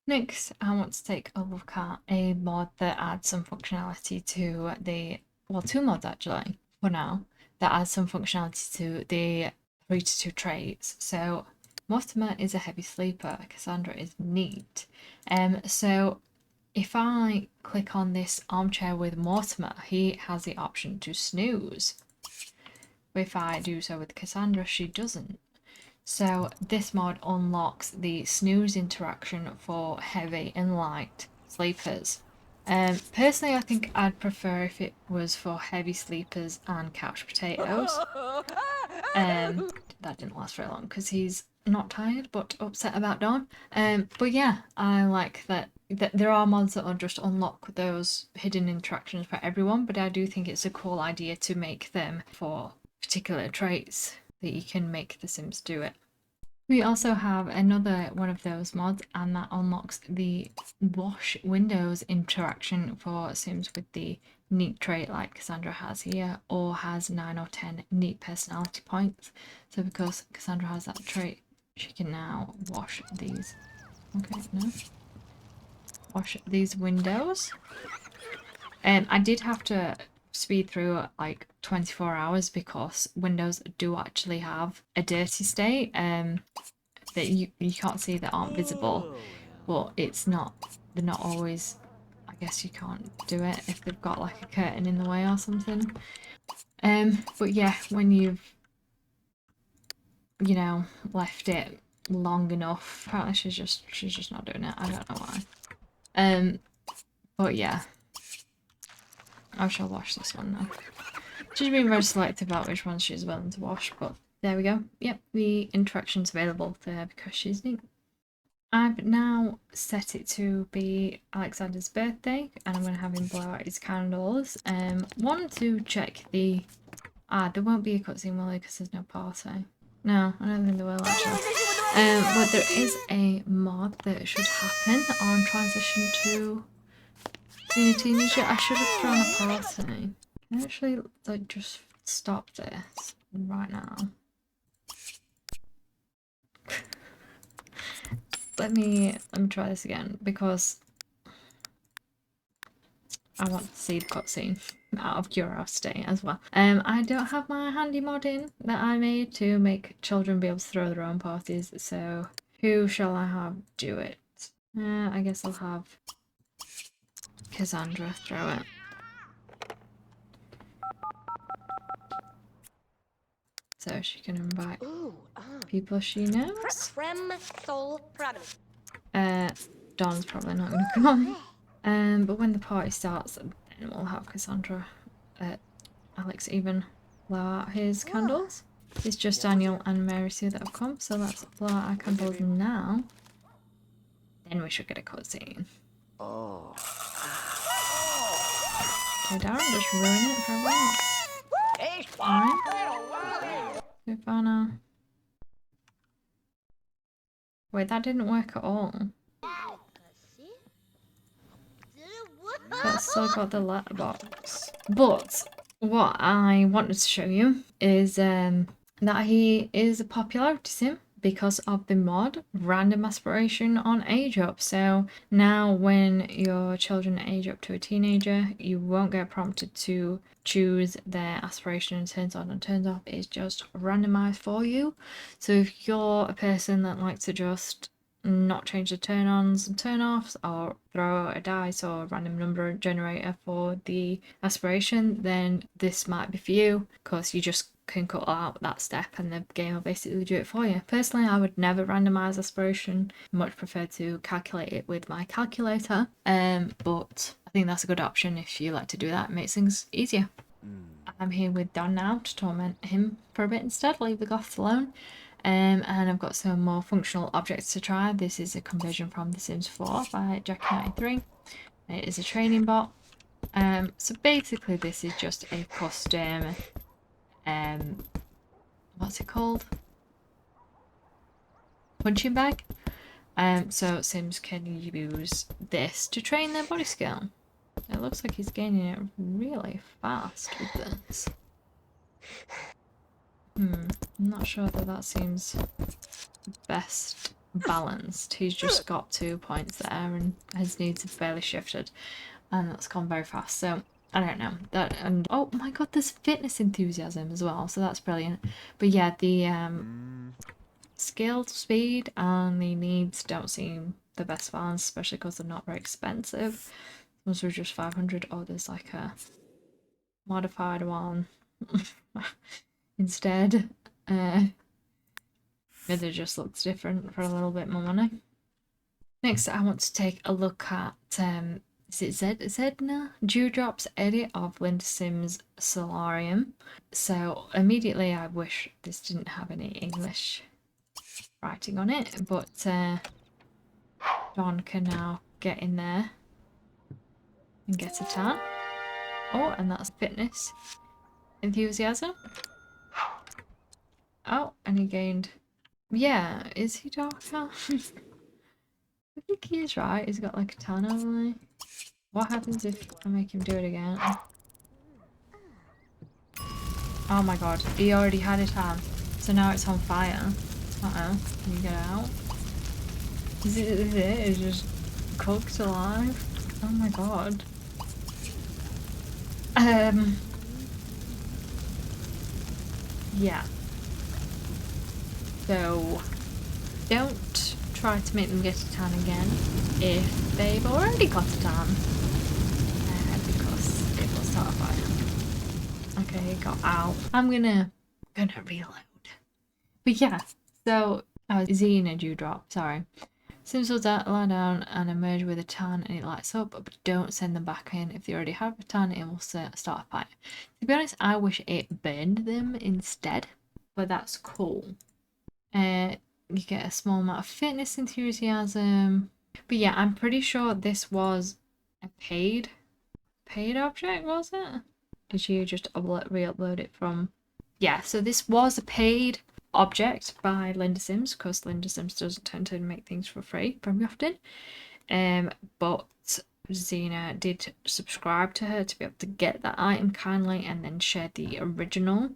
S1: Next, I want to take a look at a mod that adds some functionality to the, well, two mods actually, for now, that adds some functionality to the 3 to 2 traits. So Mortimer is a heavy sleeper, Cassandra is neat. So if I click on this armchair with Mortimer, he has the option to snooze. But if I do so with Cassandra, she doesn't. So this mod unlocks the snooze interaction for heavy and light sleepers. Personally, I think I'd prefer if it was for heavy sleepers and couch potatoes. That didn't last very long because he's not tired but upset about Dawn. But yeah, I like that there are mods that will just unlock those hidden interactions for everyone, but I do think it's a cool idea to make them for particular traits that you can make the Sims do it. We also have another one of those mods, and that unlocks the wash windows interaction for Sims with the neat trait like Cassandra has here, or has 9 or 10 neat personality points. So because Cassandra has that trait, she can now wash these. Okay, no. Wash these windows. I did have to speed through like 24 hours because windows do actually have a dirty state that you can't see, that aren't visible, but it's not, they're not always, I guess you can't do it if they've got like a curtain in the way or something. But yeah, when you've, you know, left it long enough, apparently she's just not doing it, I don't know why. But yeah, I shall wash this one now. She's been very selective about which ones she's willing to wash, but there we go. Yep, the interaction's available to her because she's neat. I've now set it to be Alexander's birthday, and I'm going to have him blow out his candles. One to check the... there won't be a cutscene, will there, because there's no party? No, I don't think there will actually. But there is a mod that should happen on transition to being a teenager. I should have thrown a party. Can I actually like just stop this right now? Let me try this again because I want to see the cutscene out of curiosity as well. I don't have my handy mod in that I made to make children be able to throw their own parties, so who shall I have do it? I guess I'll have Cassandra throw it. So she can invite people she knows. Don's probably not going to come. But when the party starts, then we'll have Cassandra, Alex even blow out his candles. It's just Daniel and Mary Sue that have come, so let's blow out our candles now. Then we should get a cutscene. Oh. Okay, Darren, just ruin it for once. Alright. So far now. Wait, that didn't work at all. That's still got the letterbox. But what I wanted to show you is that he is a popularity sim because of the mod Random Aspiration on Age Up. So now when your children age up to a teenager, you won't get prompted to choose their aspiration and turns on and turns off. It's just randomized for you. So if you're a person that likes to just not change the turn-ons and turn-offs or throw a dice or a random number generator for the aspiration, then this might be for you because you just can cut out that step and the game will basically do it for you. Personally, I would never randomize aspiration. Much prefer to calculate it with my calculator, but I think that's a good option if you like to do that. It makes things easier. I'm here with Don now to torment him for a bit instead, leave the goths alone. And I've got some more functional objects to try. This is a conversion from The Sims 4 by Jack93. It is a training bot. So basically this is just a custom, what's it called? Punching bag. So Sims can use this to train their body skill. It looks like he's gaining it really fast with this. I'm not sure that seems best balanced. He's just got 2 points there and his needs have barely shifted, and that's gone very fast. So I don't know that. And oh my god, there's fitness enthusiasm as well, so that's brilliant. But yeah, the skill, speed, and the needs don't seem the best balance, especially because they're not very expensive. Those were just 500. Oh, there's like a modified one instead. Maybe it just looks different for a little bit more money. Next, I want to take a look at is it Zedna Dewdrop's edit of Linda Sims' Solarium. So immediately I wish this didn't have any English writing on it, but Don can now get in there and get a tan. Oh, and that's fitness enthusiasm. Oh, and he gained. Yeah, is he darker? I think he is right. He's got like a tan overlay. What happens if I make him do it again? Oh my god, he already had a tan. So now it's on fire. Uh-oh, can you get out? Is it? It's just cooked alive? Oh my god. Yeah. So, don't try to make them get a tan again if they've already got a tan, because it will start a fire. Okay, got out. I'm gonna reload. But yeah, so Xena Dewdrop, sorry. Sims will lie down and emerge with a tan and it lights up, but don't send them back in. If they already have a tan, it will start a fire. To be honest, I wish it burned them instead, but that's cool. You get a small amount of fitness enthusiasm. But yeah, I'm pretty sure this was a paid object, was it? Did you just re-upload it from? Yeah, so this was a paid object by Linda Sims, because Linda Sims doesn't tend to make things for free very often. But Xena did subscribe to her to be able to get that item kindly, and then shared the original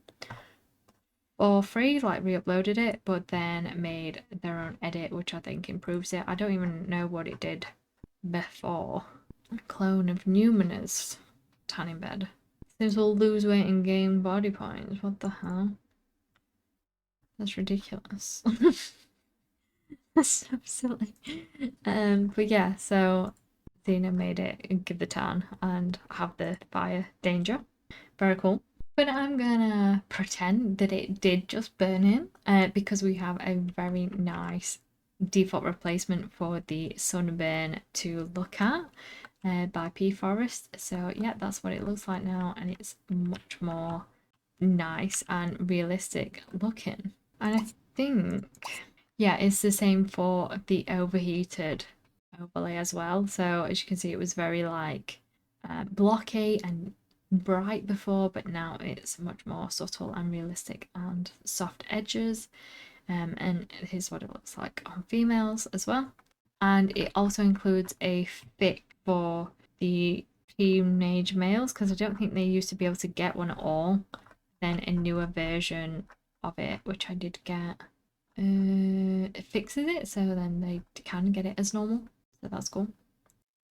S1: for free, like re-uploaded it, but then made their own edit, which I think improves it. I don't even know what it did before. A clone of Numena's tanning bed. Sims will lose weight and gain body points. What the hell? That's ridiculous. That's so silly. But yeah, so Xena made it give the tan and have the fire danger. Very cool. But I'm gonna pretend that it did just burn in, because we have a very nice default replacement for the Sunburn to look at by P Forest. So yeah, that's what it looks like now, and it's much more nice and realistic looking. And I think, yeah, it's the same for the overheated overlay as well. So as you can see, it was very like blocky and bright before, but now it's much more subtle and realistic and soft edges. And here's what it looks like on females as well. And it also includes a fit for the teenage males, because I don't think they used to be able to get one at all. Then a newer version of it, which I did get, it fixes it, so then they can get it as normal, so that's cool.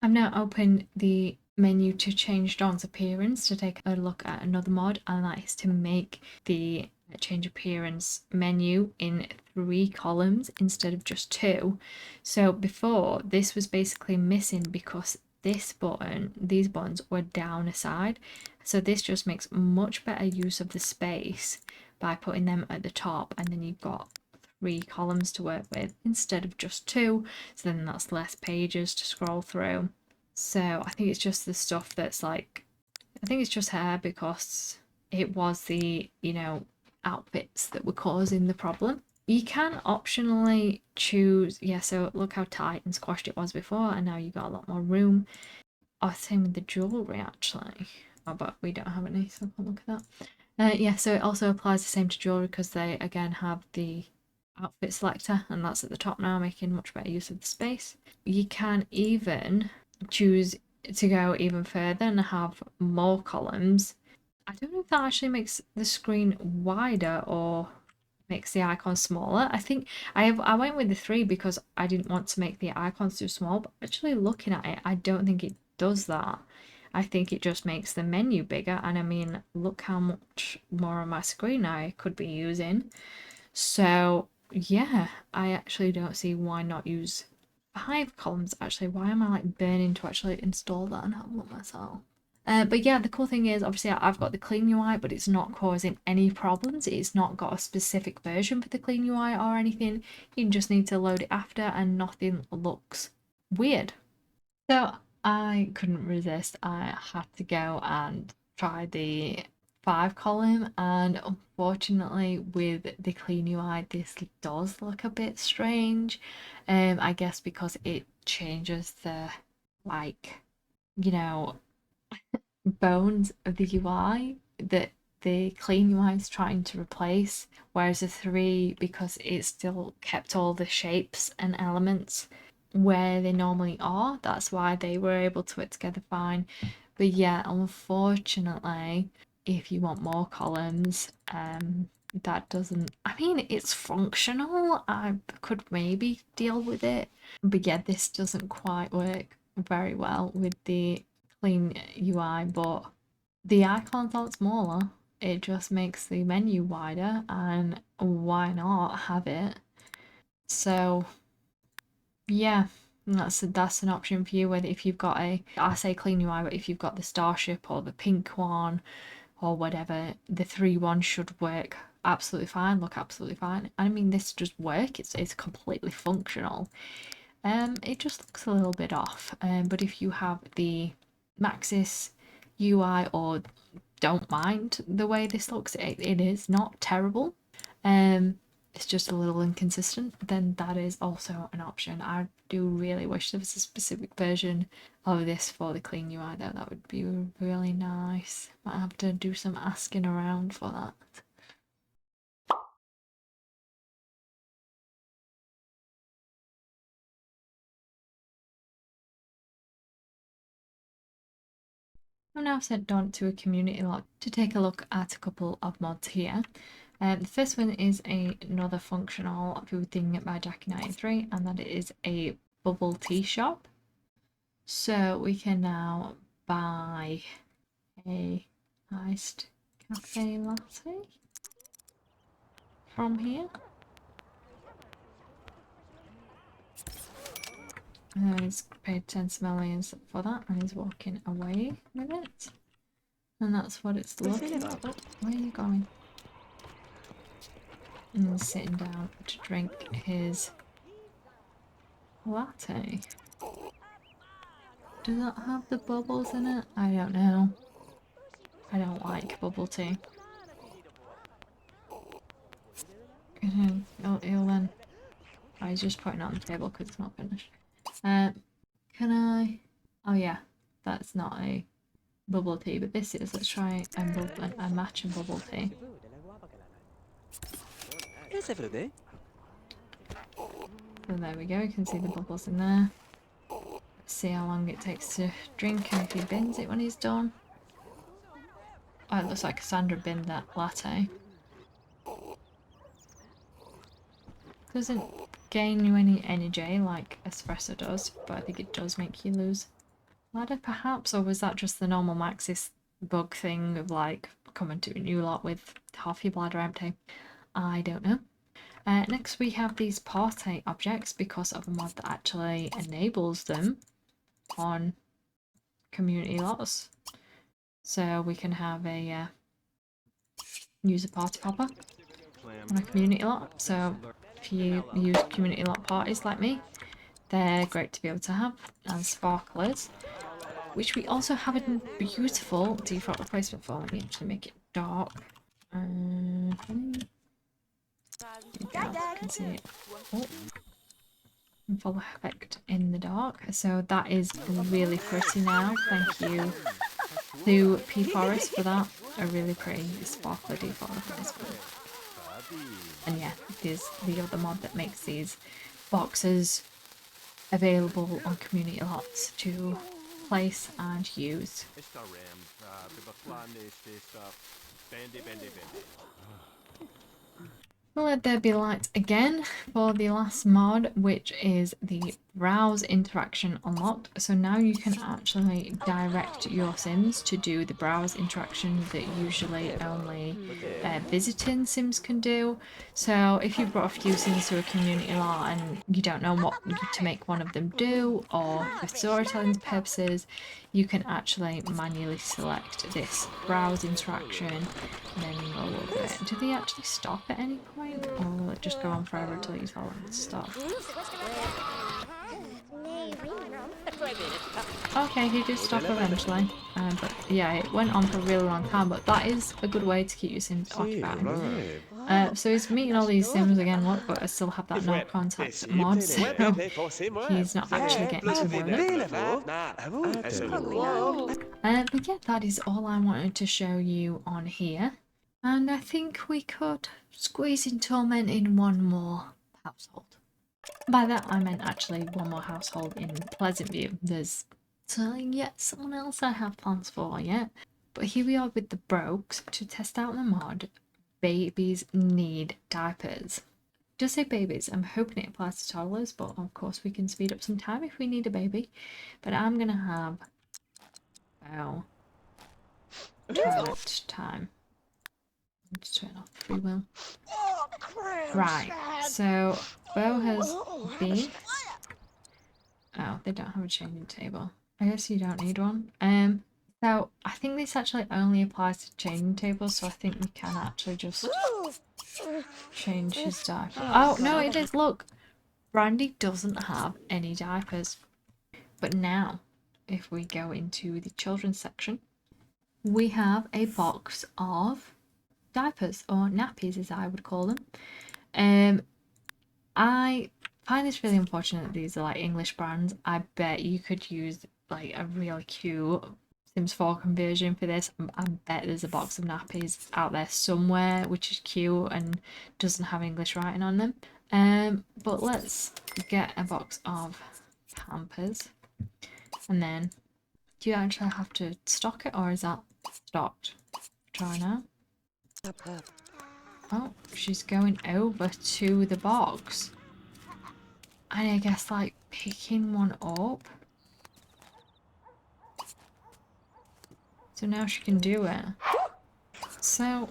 S1: I've now opened the menu to change Dawn's appearance to take a look at another mod, and that is to make the change appearance menu in 3 columns instead of just 2. So before, this was basically missing because these buttons were down a side, so this just makes much better use of the space by putting them at the top, and then you've got 3 columns to work with instead of just 2, so then that's less pages to scroll through. So I think it's just the stuff that's like, I think it's just hair, because it was the, outfits that were causing the problem. You can optionally choose, yeah, so look how tight and squashed it was before, and now you've got a lot more room. Oh, same with the jewellery actually. Oh, but we don't have any, so I can't look at that. Yeah, so it also applies the same to jewellery, because they again have the outfit selector, and that's at the top now, making much better use of the space. You can even choose to go even further and have more columns. I don't know if that actually makes the screen wider or makes the icon smaller. I think I went with the 3 because I didn't want to make the icons too small, but actually looking at it, I don't think it does that. I think it just makes the menu bigger, and I mean, look how much more on my screen I could be using. So yeah, I actually don't see why not use 5 columns. Actually, why am I like burning to actually install that and have a look myself? But yeah, the cool thing is, obviously I've got the clean UI, but it's not causing any problems. It's not got a specific version for the clean UI or anything. You just need to load it after, and nothing looks weird. So I couldn't resist. I had to go and try the 5 column, and unfortunately with the clean UI this does look a bit strange. I guess because it changes the, like, you know, bones of the UI that the clean UI is trying to replace, whereas the 3, because it still kept all the shapes and elements where they normally are, that's why they were able to work together fine. But yeah, unfortunately, if you want more columns, that doesn't, I mean, it's functional. I could maybe deal with it, but yeah, this doesn't quite work very well with the clean UI. But the icons aren't smaller, it just makes the menu wider, and why not have it? So yeah, that's an option for you. Whether if you've got I say clean UI, but if you've got the starship or the pink one or whatever, the 3 should work absolutely fine. Look absolutely fine. I mean, this just work. It's completely functional. It just looks a little bit off. But if you have the Maxis UI or don't mind the way this looks, it is not terrible. It's just a little inconsistent, then that is also an option. I do really wish there was a specific version of this for the clean UI though. That would be really nice. Might have to do some asking around for that. I've now sent Dawn to a community log to take a look at a couple of mods here. The first one is another functional food thing by Jackie93, and that is a bubble tea shop. So we can now buy a iced cafe latte from here. And he's paid 10 simoleons for that, and he's walking away with it. And that's what it's looking like. Oh, where are you going? And he's sitting down to drink his latte. Does that have the bubbles in it? I don't know. I don't like bubble tea. He'll then. Oh, he's just putting it on the table because it's not finished. Can I? Oh yeah, that's not a bubble tea, but this is. Let's try a matching bubble tea. So there we go, you can see the bubbles in there. Let's see how long it takes to drink and if he bins it when he's done. Oh, it looks like Cassandra binned that latte. Doesn't gain you any energy like espresso does, but I think it does make you lose ladder perhaps, or was that just the normal Maxis bug thing of like coming to a new lot with half your bladder empty? I don't know. Next we have these party objects because of a mod that actually enables them on community lots. So we can have a user party popper on a community lot. So if you use community lot parties like me, they're great to be able to have, and sparklers, which we also have a beautiful default replacement for. Let me actually make it dark. You can see it. Oh. Full effect in the dark. So that is really pretty now. Thank you to P Forest for that. A really pretty sparkler default replacement. And yeah, there's the other mod that makes these boxes available on community lots to place and use. We'll let there be light again for the last mod, which is the browse interaction unlocked. So now you can actually direct your Sims to do the browse interaction that usually only visiting Sims can do. So if you brought a few Sims to a community lot and you don't know what to make one of them do, or for storytelling purposes, you can actually manually select this browse interaction and then roll over it. Do they actually stop at any point, or will it just go on forever until you tell them to stop? Okay, he did stop eventually, but yeah, it went on for a really long time, but that is a good way to keep your Sims occupied. So he's meeting all these Sims again, look, but I still have that no contact mod, so he's not actually getting to know them. But yeah, that is all I wanted to show you on here. And I think we could squeeze in Torment in one more household. By that I meant actually one more household in Pleasant View. There's yet someone else I have plans for yet. But here we are with the Brogues to test out the mod Babies Need Diapers. It does say babies. I'm hoping it applies to toddlers, but of course we can speed up some time if we need a baby. But I'm gonna have toilet time. Let's turn off free will. Right, so Bo has been. Oh, they don't have a changing table. I guess you don't need one. So I think this actually only applies to changing tables, so I think we can actually just change his diaper. Oh no, it is. Look, Brandy doesn't have any diapers. But now, if we go into the children's section, we have a box of diapers, or nappies as I would call them. I find this really unfortunate that these are like English brands. I bet you could use like a really cute Sims 4 conversion for this. I bet there's a box of nappies out there somewhere which is cute and doesn't have English writing on them. But let's get a box of Pampers. And then, do you actually have to stock it, or is that stocked? Try now. Oh, she's going over to the box. And I guess like picking one up. So now she can do it. So,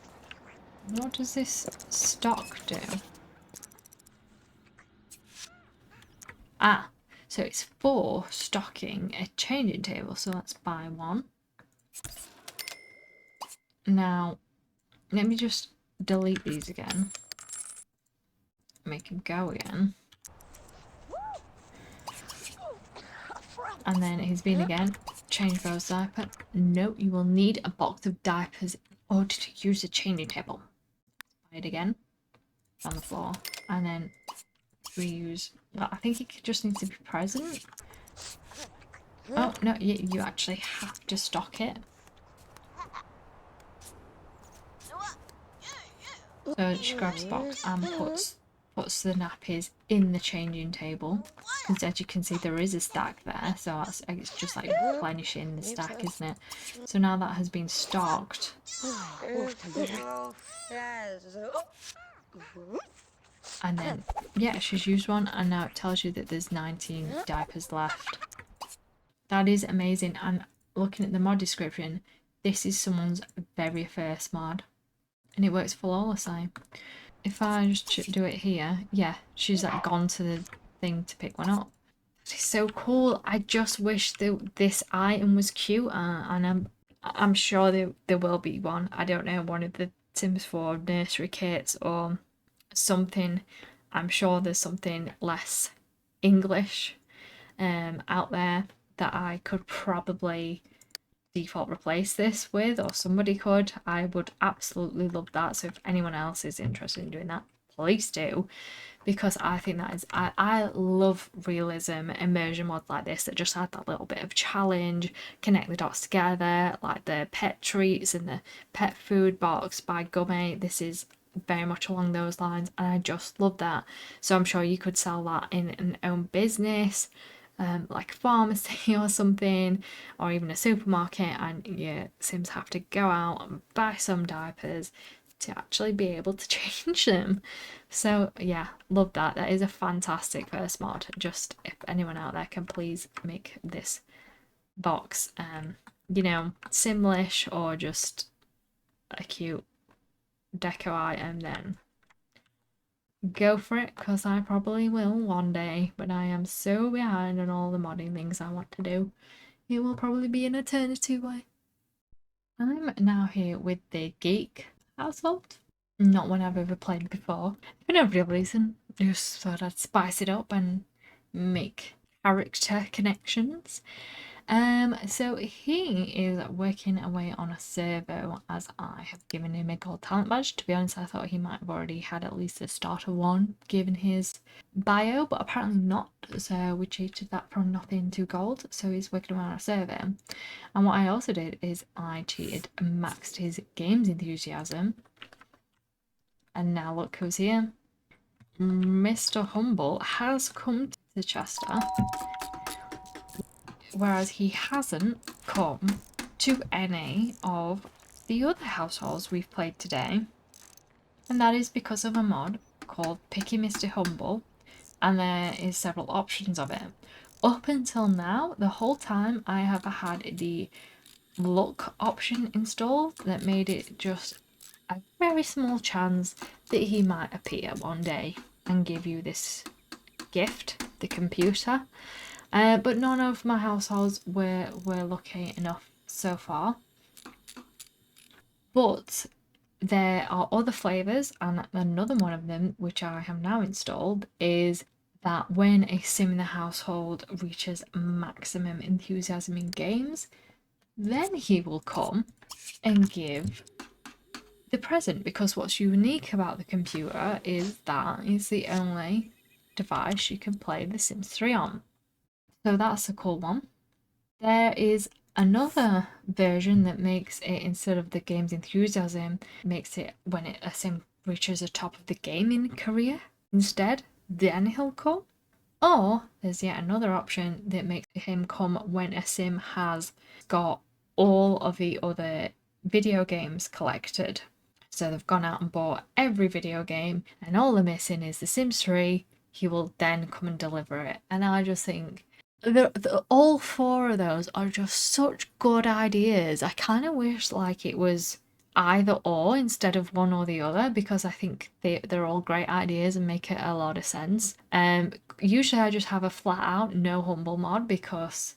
S1: what does this stock do? Ah, so it's for stocking a changing table. So let's buy one. Now, let me just delete these again. Make them go again. And then he's been again. Change Bo's diaper. No, you will need a box of diapers in order to use the changing table. Buy it again. On the floor. And then reuse. Well, I think it just needs to be present. Oh, no, you actually have to stock it. So she grabs the box and puts puts the nappies in the changing table, because as you can see there is a stack there, so it's just like replenishing the stack, isn't it? So now that has been stocked, and then yeah, she's used one, and now it tells you that there's 19 diapers left. That is amazing. And looking at the mod description, this is someone's very first mod, and it works flawlessly. If I just do it here, yeah, she's like gone to the thing to pick one up. It's so cool. I just wish that this item was cute, and I'm sure there will be one. I don't know, one of the Sims 4 nursery kits or something. I'm sure there's something less English out there that I could probably default replace this with, or somebody could. I would absolutely love that. So if anyone else is interested in doing that, please do, because I think that is, I love realism immersion mods like this that just add that little bit of challenge, connect the dots together, like the pet treats and the pet food box by Gummy. This is very much along those lines, and I just love that. So I'm sure you could sell that in an own business, like a pharmacy or something, or even a supermarket, and your Sims have to go out and buy some diapers to actually be able to change them. So yeah, love that. That is a fantastic first mod. Just if anyone out there can please make this box, you know, Simlish or just a cute deco item, then go for it, because I probably will one day, but I am so behind on all the modding things I want to do. It will probably be an eternity away. I'm now here with the Geek household. Not one I've ever played before, for no real reason. Just thought I'd spice it up and make character connections. So he is working away on a servo, as I have given him a gold talent badge. To be honest, I thought he might have already had at least a starter one given his bio, but apparently not. So we cheated that from nothing to gold. So he's working away on a servo. And what I also did is I cheated and maxed his games enthusiasm. And now look who's here. Mr. Humble has come to Chester, whereas he hasn't come to any of the other households we've played today. And that is because of a mod called Picky Mr. Humble, and there is several options of it. Up until now, the whole time I have had the luck option installed that made it just a very small chance that he might appear one day and give you this gift, the computer. But none of my households were lucky enough so far. But there are other flavours, and another one of them, which I have now installed, is that when a sim in the household reaches maximum enthusiasm in games, then he will come and give the present, because what's unique about the computer is that it's the only device you can play The Sims 3 on. So that's a cool one. There is another version that makes it, instead of the game's enthusiasm, makes it when a sim reaches the top of the gaming career instead, then he'll come. Or there's yet another option that makes him come when a sim has got all of the other video games collected. So they've gone out and bought every video game, and all they're missing is The Sims 3. He will then come and deliver it. And I just think all four of those are just such good ideas. I kind of wish like it was either or instead of one or the other, because I think they're all great ideas and make it a lot of sense. Usually I just have a flat out no humble mod because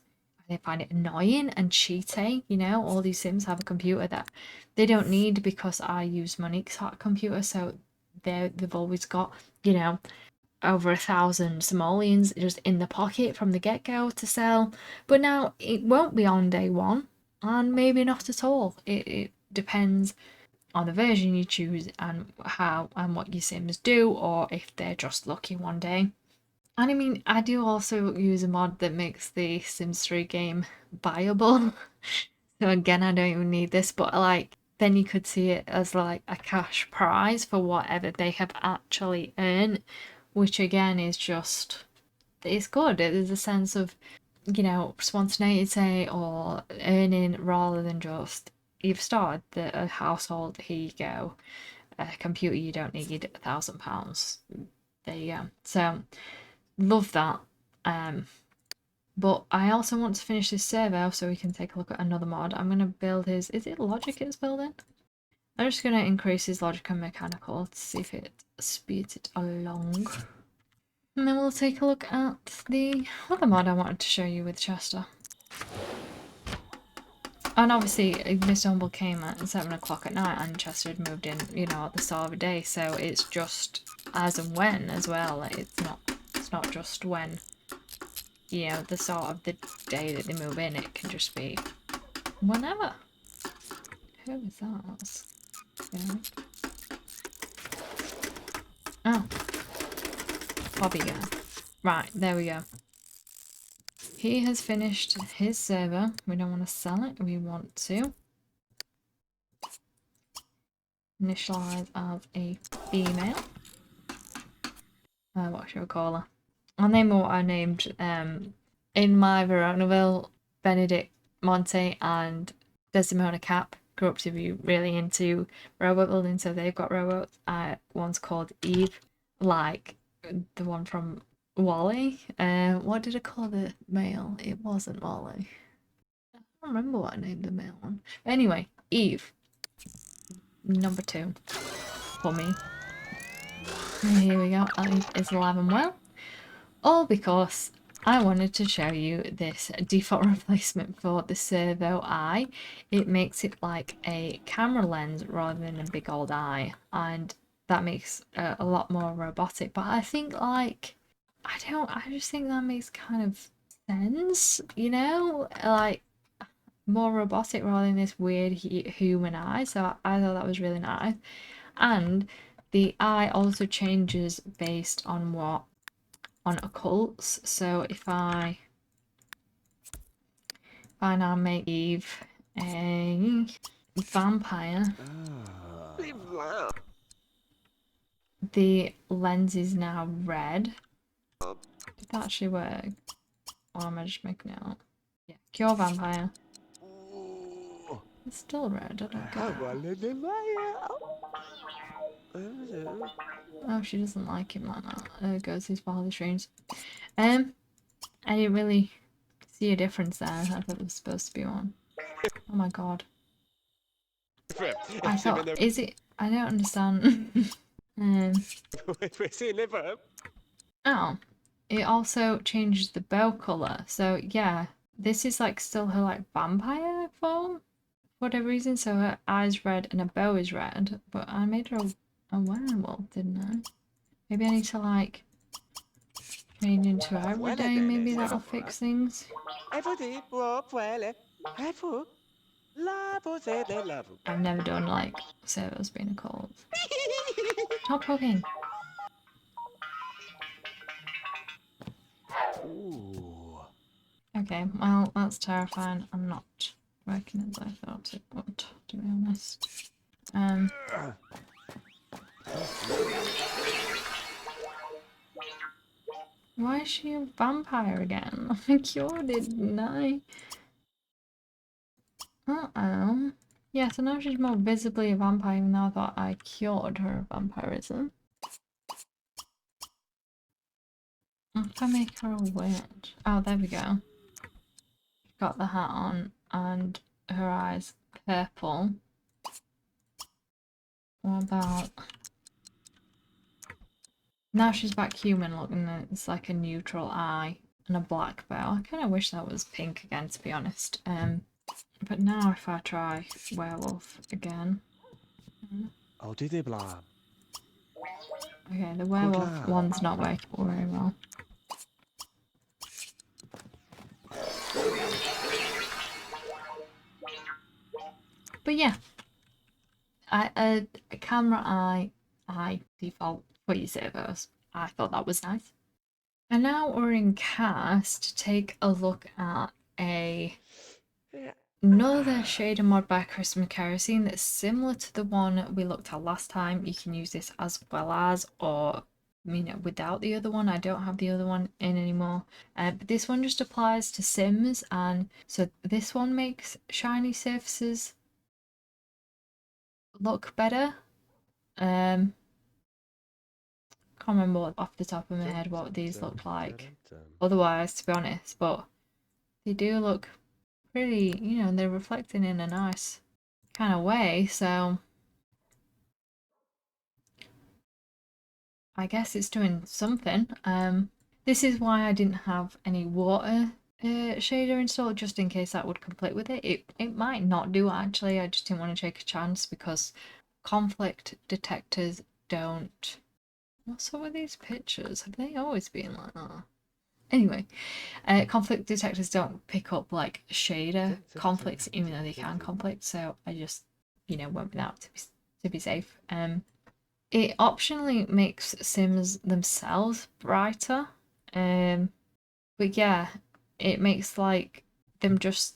S1: I find it annoying and cheating. You know, all these Sims have a computer that they don't need because I use Monique's hot computer, so they've always got, you know, over 1,000 simoleons just in the pocket from the get-go to sell. But now it won't be on day one, and maybe not at all. It depends on the version you choose and how and what your Sims do, or if they're just lucky one day. And I mean, I do also use a mod that makes the Sims 3 game buyable. So again, I don't even need this, but like then you could see it as like a cash prize for whatever they have actually earned, which again is just, it's good. There's a sense of, you know, spontaneity or earning rather than just, you've started a household, here you go, a computer you don't need, £1,000. There you go. So love that. But I also want to finish this servo so we can take a look at another mod. I'm going to build his, is it logic it's building? I'm just going to increase his logic and mechanical to see if it speeds it along. And then we'll take a look at the other mod I wanted to show you with Chester. And obviously, Mr. Humble came at 7 o'clock at night and Chester had moved in, you know, at the start of the day. So it's just as and when as well. It's not just when, you know, the start of the day that they move in. It can just be whenever. Who is that? Yeah. Oh. Bobby guy. Right, there we go. He has finished his server. We don't want to sell it. We want to initialize as a female. What should we call her? I'll name her what I named in my Veronaville, Benedict, Monte, and Desdemona Cap grew up to be really into robot building, so they've got robots. One's called Eve, like the one from Wally. What did I call the male? It wasn't Wally. I don't remember what I named the male one. But anyway, Eve. Number 2 for me. And here we go. Eve is alive and well. All because I wanted to show you this default replacement for the Servo eye. It makes it like a camera lens rather than a big old eye, and that makes a lot more robotic. But I think like, I just think that makes kind of sense, you know, like more robotic rather than this weird human eye. So I thought that was really nice. And the eye also changes based on what, on occults. So if I now make Eve a vampire, the lens is now red. Did that actually work? Or am I just making it up? Yeah, cure vampire. It's still red, I don't get it. Oh, she doesn't like him like that. There goes his father's dreams. I didn't really see a difference there. I thought there was supposed to be one. Oh my god. I thought, is it? I don't understand. Oh, it also changes the bow colour. So yeah, this is like still her like vampire form for whatever reason. So her eyes red and her bow is red. But I made her a werewolf, didn't I? Maybe I need to like change into her every day. Maybe that'll fix things. I've never done like servos being a cult. Stop talking. Okay, well that's terrifying. I'm not working as I thought it would, to be honest. Why is she a vampire again? I cured it, didn't I? Uh-oh. Yeah, so now she's more visibly a vampire, even though I thought I cured her vampirism. If I make her a witch. Oh, there we go. Got the hat on and her eyes purple. What about... Now she's back human looking, it's like a neutral eye and a black bow. I kind of wish that was pink again, to be honest. But now if I try werewolf again. Okay, the werewolf one's not working very well. But yeah, a camera eye default for your servos. I thought that was nice. And now we're in cast to take a look at a another shader mod by Christmas Kerosene that's similar to the one we looked at last time. You can use this as well as, or without the other one. I don't have the other one in anymore. But this one just applies to Sims, and so this one makes shiny surfaces look better. Can't remember off the top of my head what these look like otherwise, to be honest, but they do look pretty, they're reflecting in a nice kind of way, so I guess it's doing something. This is why I didn't have any water shader installed, just in case that would conflict with it. It might not do, actually. I just didn't want to take a chance because conflict detectors don't. What's up with these pictures? Have they always been like that? Anyway, conflict detectors don't pick up like shader conflicts, even though they can conflict. So I just, went without to be safe. It optionally makes Sims themselves brighter. But yeah, it makes like them just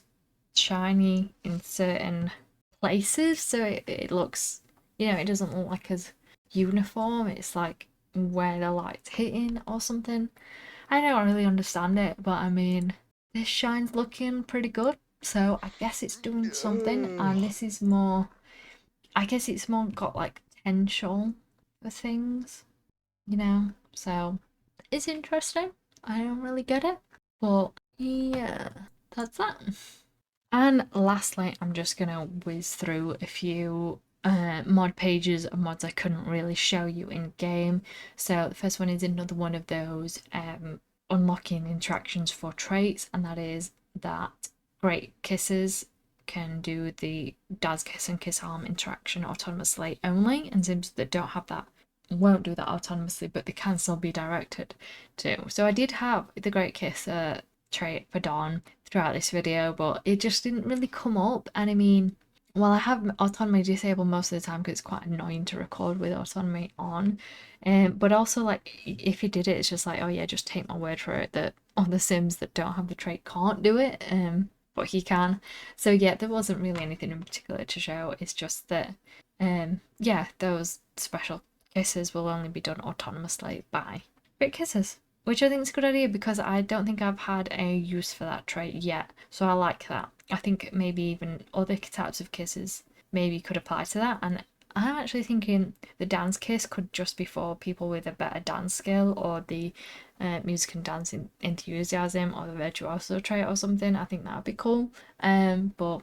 S1: shiny in certain places, so it looks, it doesn't look like as uniform. It's like where the light's hitting or something. I don't really understand it, but I mean, this shine's looking pretty good, so I guess it's doing something. And this is more, I guess it's more got like potential for things, so it's interesting. I don't really get it, but yeah, that's that. And lastly, I'm just gonna whiz through a few mod pages of mods I couldn't really show you in game. So the first one is another one of those unlocking interactions for traits, and that is that Great Kisses can do the Dad's Kiss and Kiss Arm interaction autonomously only, and Sims that don't have that won't do that autonomously, but they can still be directed to. So I did have the Great Kiss trait for Dawn throughout this video, but it just didn't really come up. And I mean, well, I have autonomy disabled most of the time because it's quite annoying to record with autonomy on. But also, like, if you did it, it's just like, oh yeah, just take my word for it that other Sims that don't have the trait can't do it. But he can. So yeah, there wasn't really anything in particular to show. It's just that, yeah, those special kisses will only be done autonomously by Great Kisses, which I think is a good idea because I don't think I've had a use for that trait yet. So I like that. I think maybe even other types of kisses maybe could apply to that. And I'm actually thinking the dance kiss could just be for people with a better dance skill, or the music and dance enthusiasm, or the virtuoso trait or something. I think that would be cool. But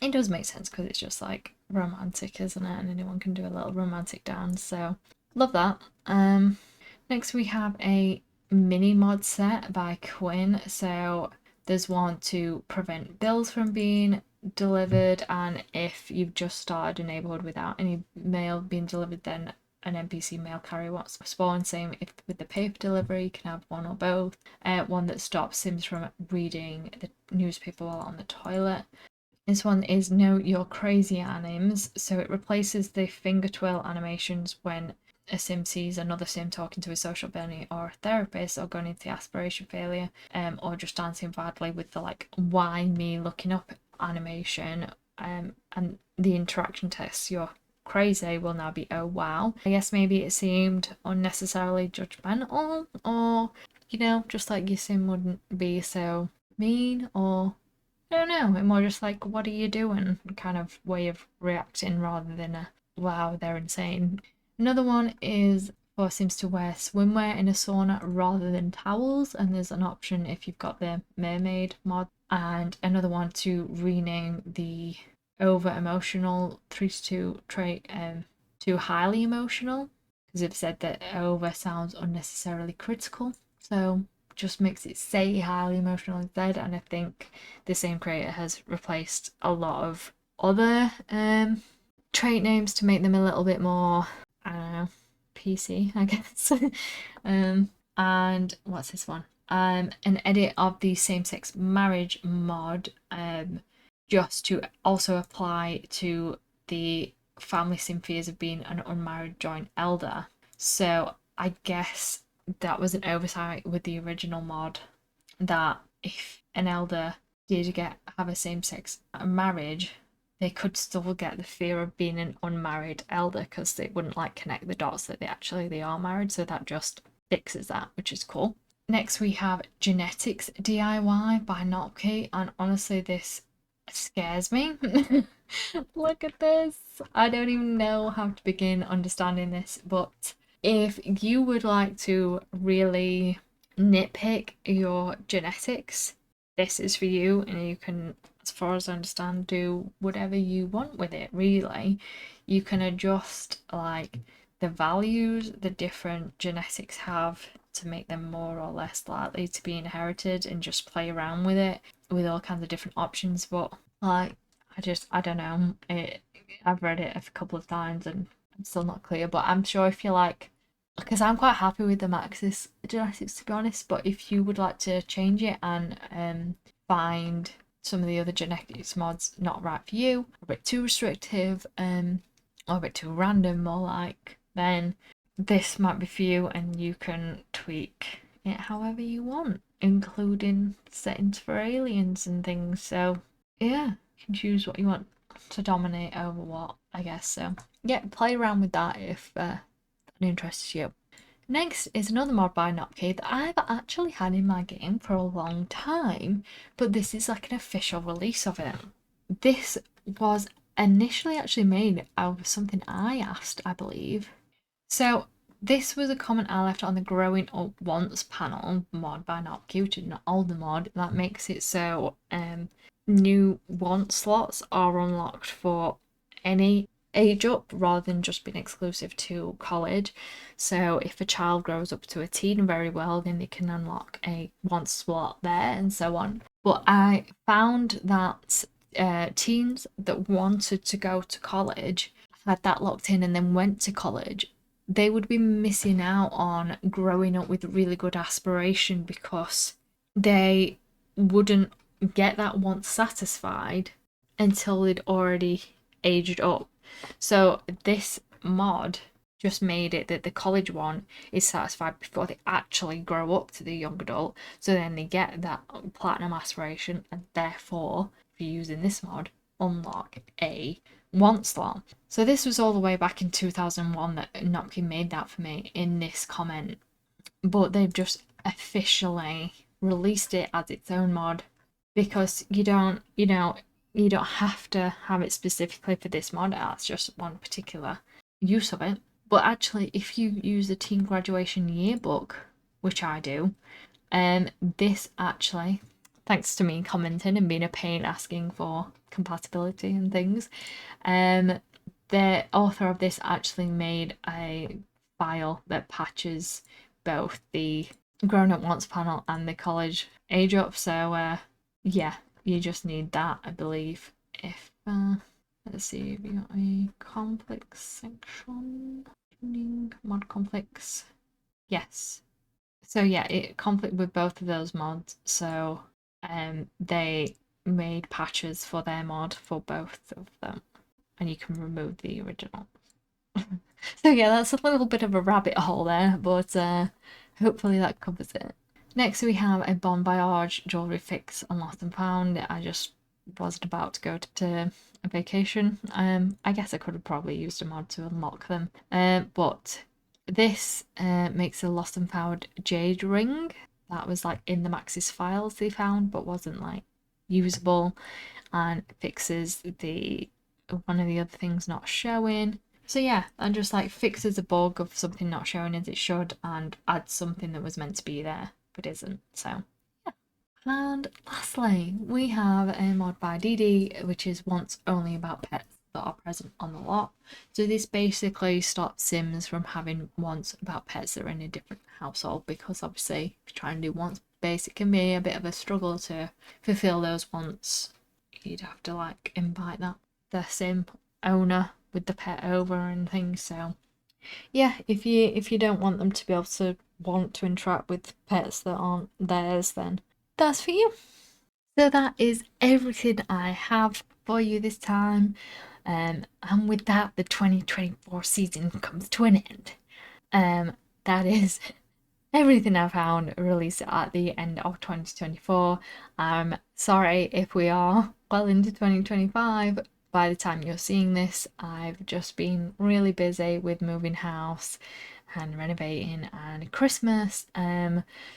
S1: it does make sense because it's just like romantic, isn't it? And anyone can do a little romantic dance. So love that. Next we have a mini mod set by Quinn. So there's one to prevent bills from being delivered, and if you've just started a neighborhood without any mail being delivered, then an NPC mail carrier wants to spawn. Same if with the paper delivery, you can have one or both. One that stops Sims from reading the newspaper while on the toilet. This one is Note Your Crazy Anims, so it replaces the finger twirl animations when a sim sees another sim talking to a social bunny or a therapist, or going into the aspiration failure, or just dancing badly, with the like why me looking up animation, and the interaction text "you're crazy" will now be "oh wow." I guess maybe it seemed unnecessarily judgmental, or just like your sim wouldn't be so mean, or I don't know, and more just like, what are you doing kind of way of reacting, rather than a wow, they're insane. Another one is for Sims to wear swimwear in a sauna rather than towels, and there's an option if you've got the mermaid mod. And another one to rename the over emotional 3-2 trait to highly emotional, because they've said that over sounds unnecessarily critical. So just makes it say highly emotional instead. And I think the same creator has replaced a lot of other trait names to make them a little bit more, I don't know, PC, I guess. And what's this one? An edit of the same-sex marriage mod, just to also apply to the family sim fears of being an unmarried joint elder. So I guess that was an oversight with the original mod, that if an elder did get have a same-sex marriage, they could still get the fear of being an unmarried elder because they wouldn't like connect the dots that they are married. So that just fixes that, which is cool. Next we have Genetics DIY by Nopke, and honestly this scares me. Look at this. I don't even know how to begin understanding this, but if you would like to really nitpick your genetics, this is for you, and you can, as far as I understand, do whatever you want with it, really. You can adjust like the values the different genetics have to make them more or less likely to be inherited, and just play around with it with all kinds of different options. But like, I don't know. I've read it a couple of times and I'm still not clear, but I'm sure if you like, because I'm quite happy with the Maxis genetics to be honest, but if you would like to change it and find some of the other genetics mods not right for you, a bit too restrictive, or a bit too random more like, then this might be for you, and you can tweak it however you want, including settings for aliens and things. So yeah, you can choose what you want to dominate over what, I guess. So yeah, play around with that if that interests you. Next is another mod by Nopke that I've actually had in my game for a long time, but this is like an official release of it. This was initially actually made out of something I asked, I believe. So this was a comment I left on the Growing Up Once panel mod by Nopke, which is an older mod that makes it so new want slots are unlocked for any age up rather than just being exclusive to college. So if a child grows up to a teen very well, then they can unlock a want slot there and so on. But I found that teens that wanted to go to college had that locked in and then went to college, they would be missing out on growing up with really good aspiration because they wouldn't get that want satisfied until they'd already aged up. So this mod just made it that the college one is satisfied before they actually grow up to the young adult, so then they get that platinum aspiration, and therefore for using this mod unlock a want slot. So this was all the way back in 2001 that Nopke made that for me in this comment, but they've just officially released it as its own mod because you don't have to have it specifically for this mod. That's just one particular use of it. But actually, if you use the teen graduation yearbook, which I do, this actually, thanks to me commenting and being a pain asking for compatibility and things, the author of this actually made a file that patches both the grown up wants panel and the college age up. So yeah, you just need that, I believe. If let's see, we got a conflict section, tuning mod conflicts. Yes. So yeah, it conflict with both of those mods. So they made patches for their mod for both of them, and you can remove the original. So yeah, that's a little bit of a rabbit hole there, but hopefully that covers it. Next we have a Bon Voyage jewellery fix on Lost and Found. I just wasn't about to go to a vacation. I guess I could have probably used a mod to unlock them. But this makes a Lost and Found jade ring that was like in the Maxis files they found but wasn't like usable, and fixes the one of the other things not showing. So yeah, and just like fixes a bug of something not showing as it should and adds something that was meant to be there but isn't. So yeah. And lastly, we have a mod by DD, which is Wants Only About Pets that are present on the lot. So this basically stops Sims from having wants about pets that are in a different household, because obviously if you're trying to do wants base, it can be a bit of a struggle to fulfill those wants. You'd have to like invite the Sim owner with the pet over and things. So yeah, if you don't want them to be able to want to interact with pets that aren't theirs, then that's for you. So that is everything I have for you this time. And with that, the 2024 season comes to an end. That is everything I found released at the end of 2024. I'm sorry if we are well into 2025. By the time you're seeing this, I've just been really busy with moving house and renovating and Christmas.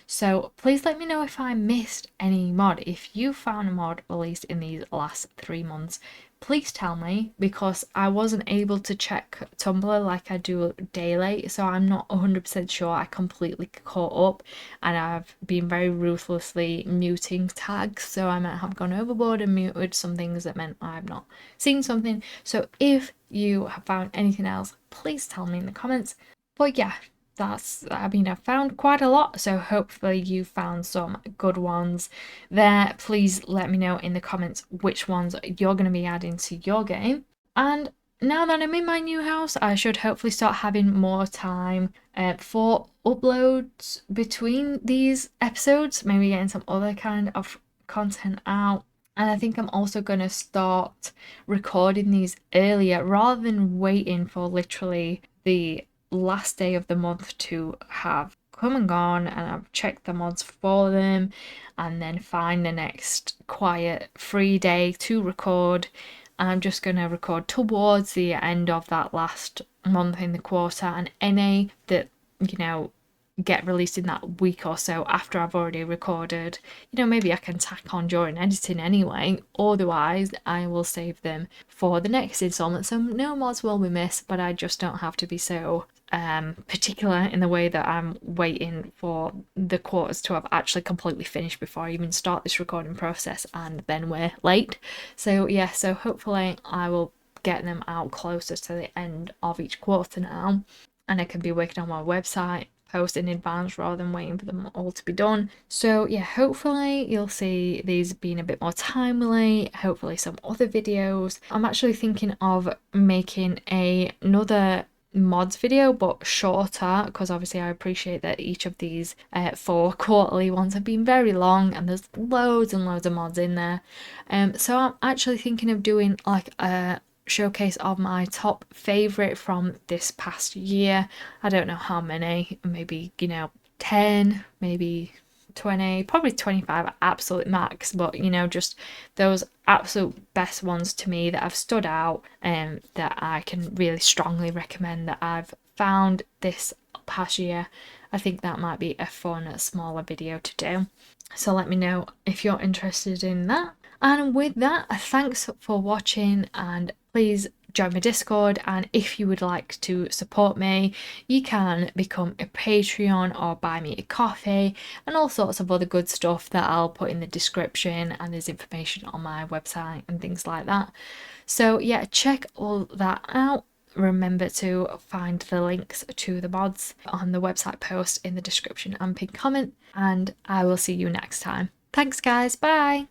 S1: So please let me know if I missed any mod. If you found a mod released in these last 3 months, please tell me, because I wasn't able to check Tumblr like I do daily, so I'm not 100% sure I completely caught up, and I've been very ruthlessly muting tags, so I might have gone overboard and muted some things that meant I've not seen something. So if you have found anything else, please tell me in the comments. But yeah, I found quite a lot, so hopefully you found some good ones there. Please let me know in the comments which ones you're going to be adding to your game. And now that I'm in my new house, I should hopefully start having more time for uploads between these episodes, maybe getting some other kind of content out. And I think I'm also going to start recording these earlier rather than waiting for literally the last day of the month to have come and gone, and I've checked the mods for them and then find the next quiet free day to record. I'm just going to record towards the end of that last month in the quarter, and any that, you know, get released in that week or so after I've already recorded, maybe I can tack on during editing anyway. Otherwise, I will save them for the next installment. So no mods will be missed, but I just don't have to be so particular in the way that I'm waiting for the quarters to have actually completely finished before I even start this recording process, and then we're late. So yeah, so hopefully I will get them out closer to the end of each quarter now, and I can be working on my website post in advance rather than waiting for them all to be done. So yeah, hopefully you'll see these being a bit more timely, hopefully some other videos. I'm actually thinking of making another mods video but shorter, because obviously I appreciate that each of these 4 quarterly ones have been very long and there's loads and loads of mods in there. So I'm actually thinking of doing like a showcase of my top favorite from this past year. I don't know how many, maybe 10, maybe 20, probably 25 absolute max, but just those absolute best ones to me that have stood out and that I can really strongly recommend that I've found this past year. I think that might be a fun smaller video to do, so let me know if you're interested in that. And with that, thanks for watching, and please join my Discord, and if you would like to support me, you can become a Patreon or buy me a coffee and all sorts of other good stuff that I'll put in the description, and there's information on my website and things like that. So yeah, check all that out. Remember to find the links to the mods on the website post in the description and pinned comment, and I will see you next time. Thanks guys, bye!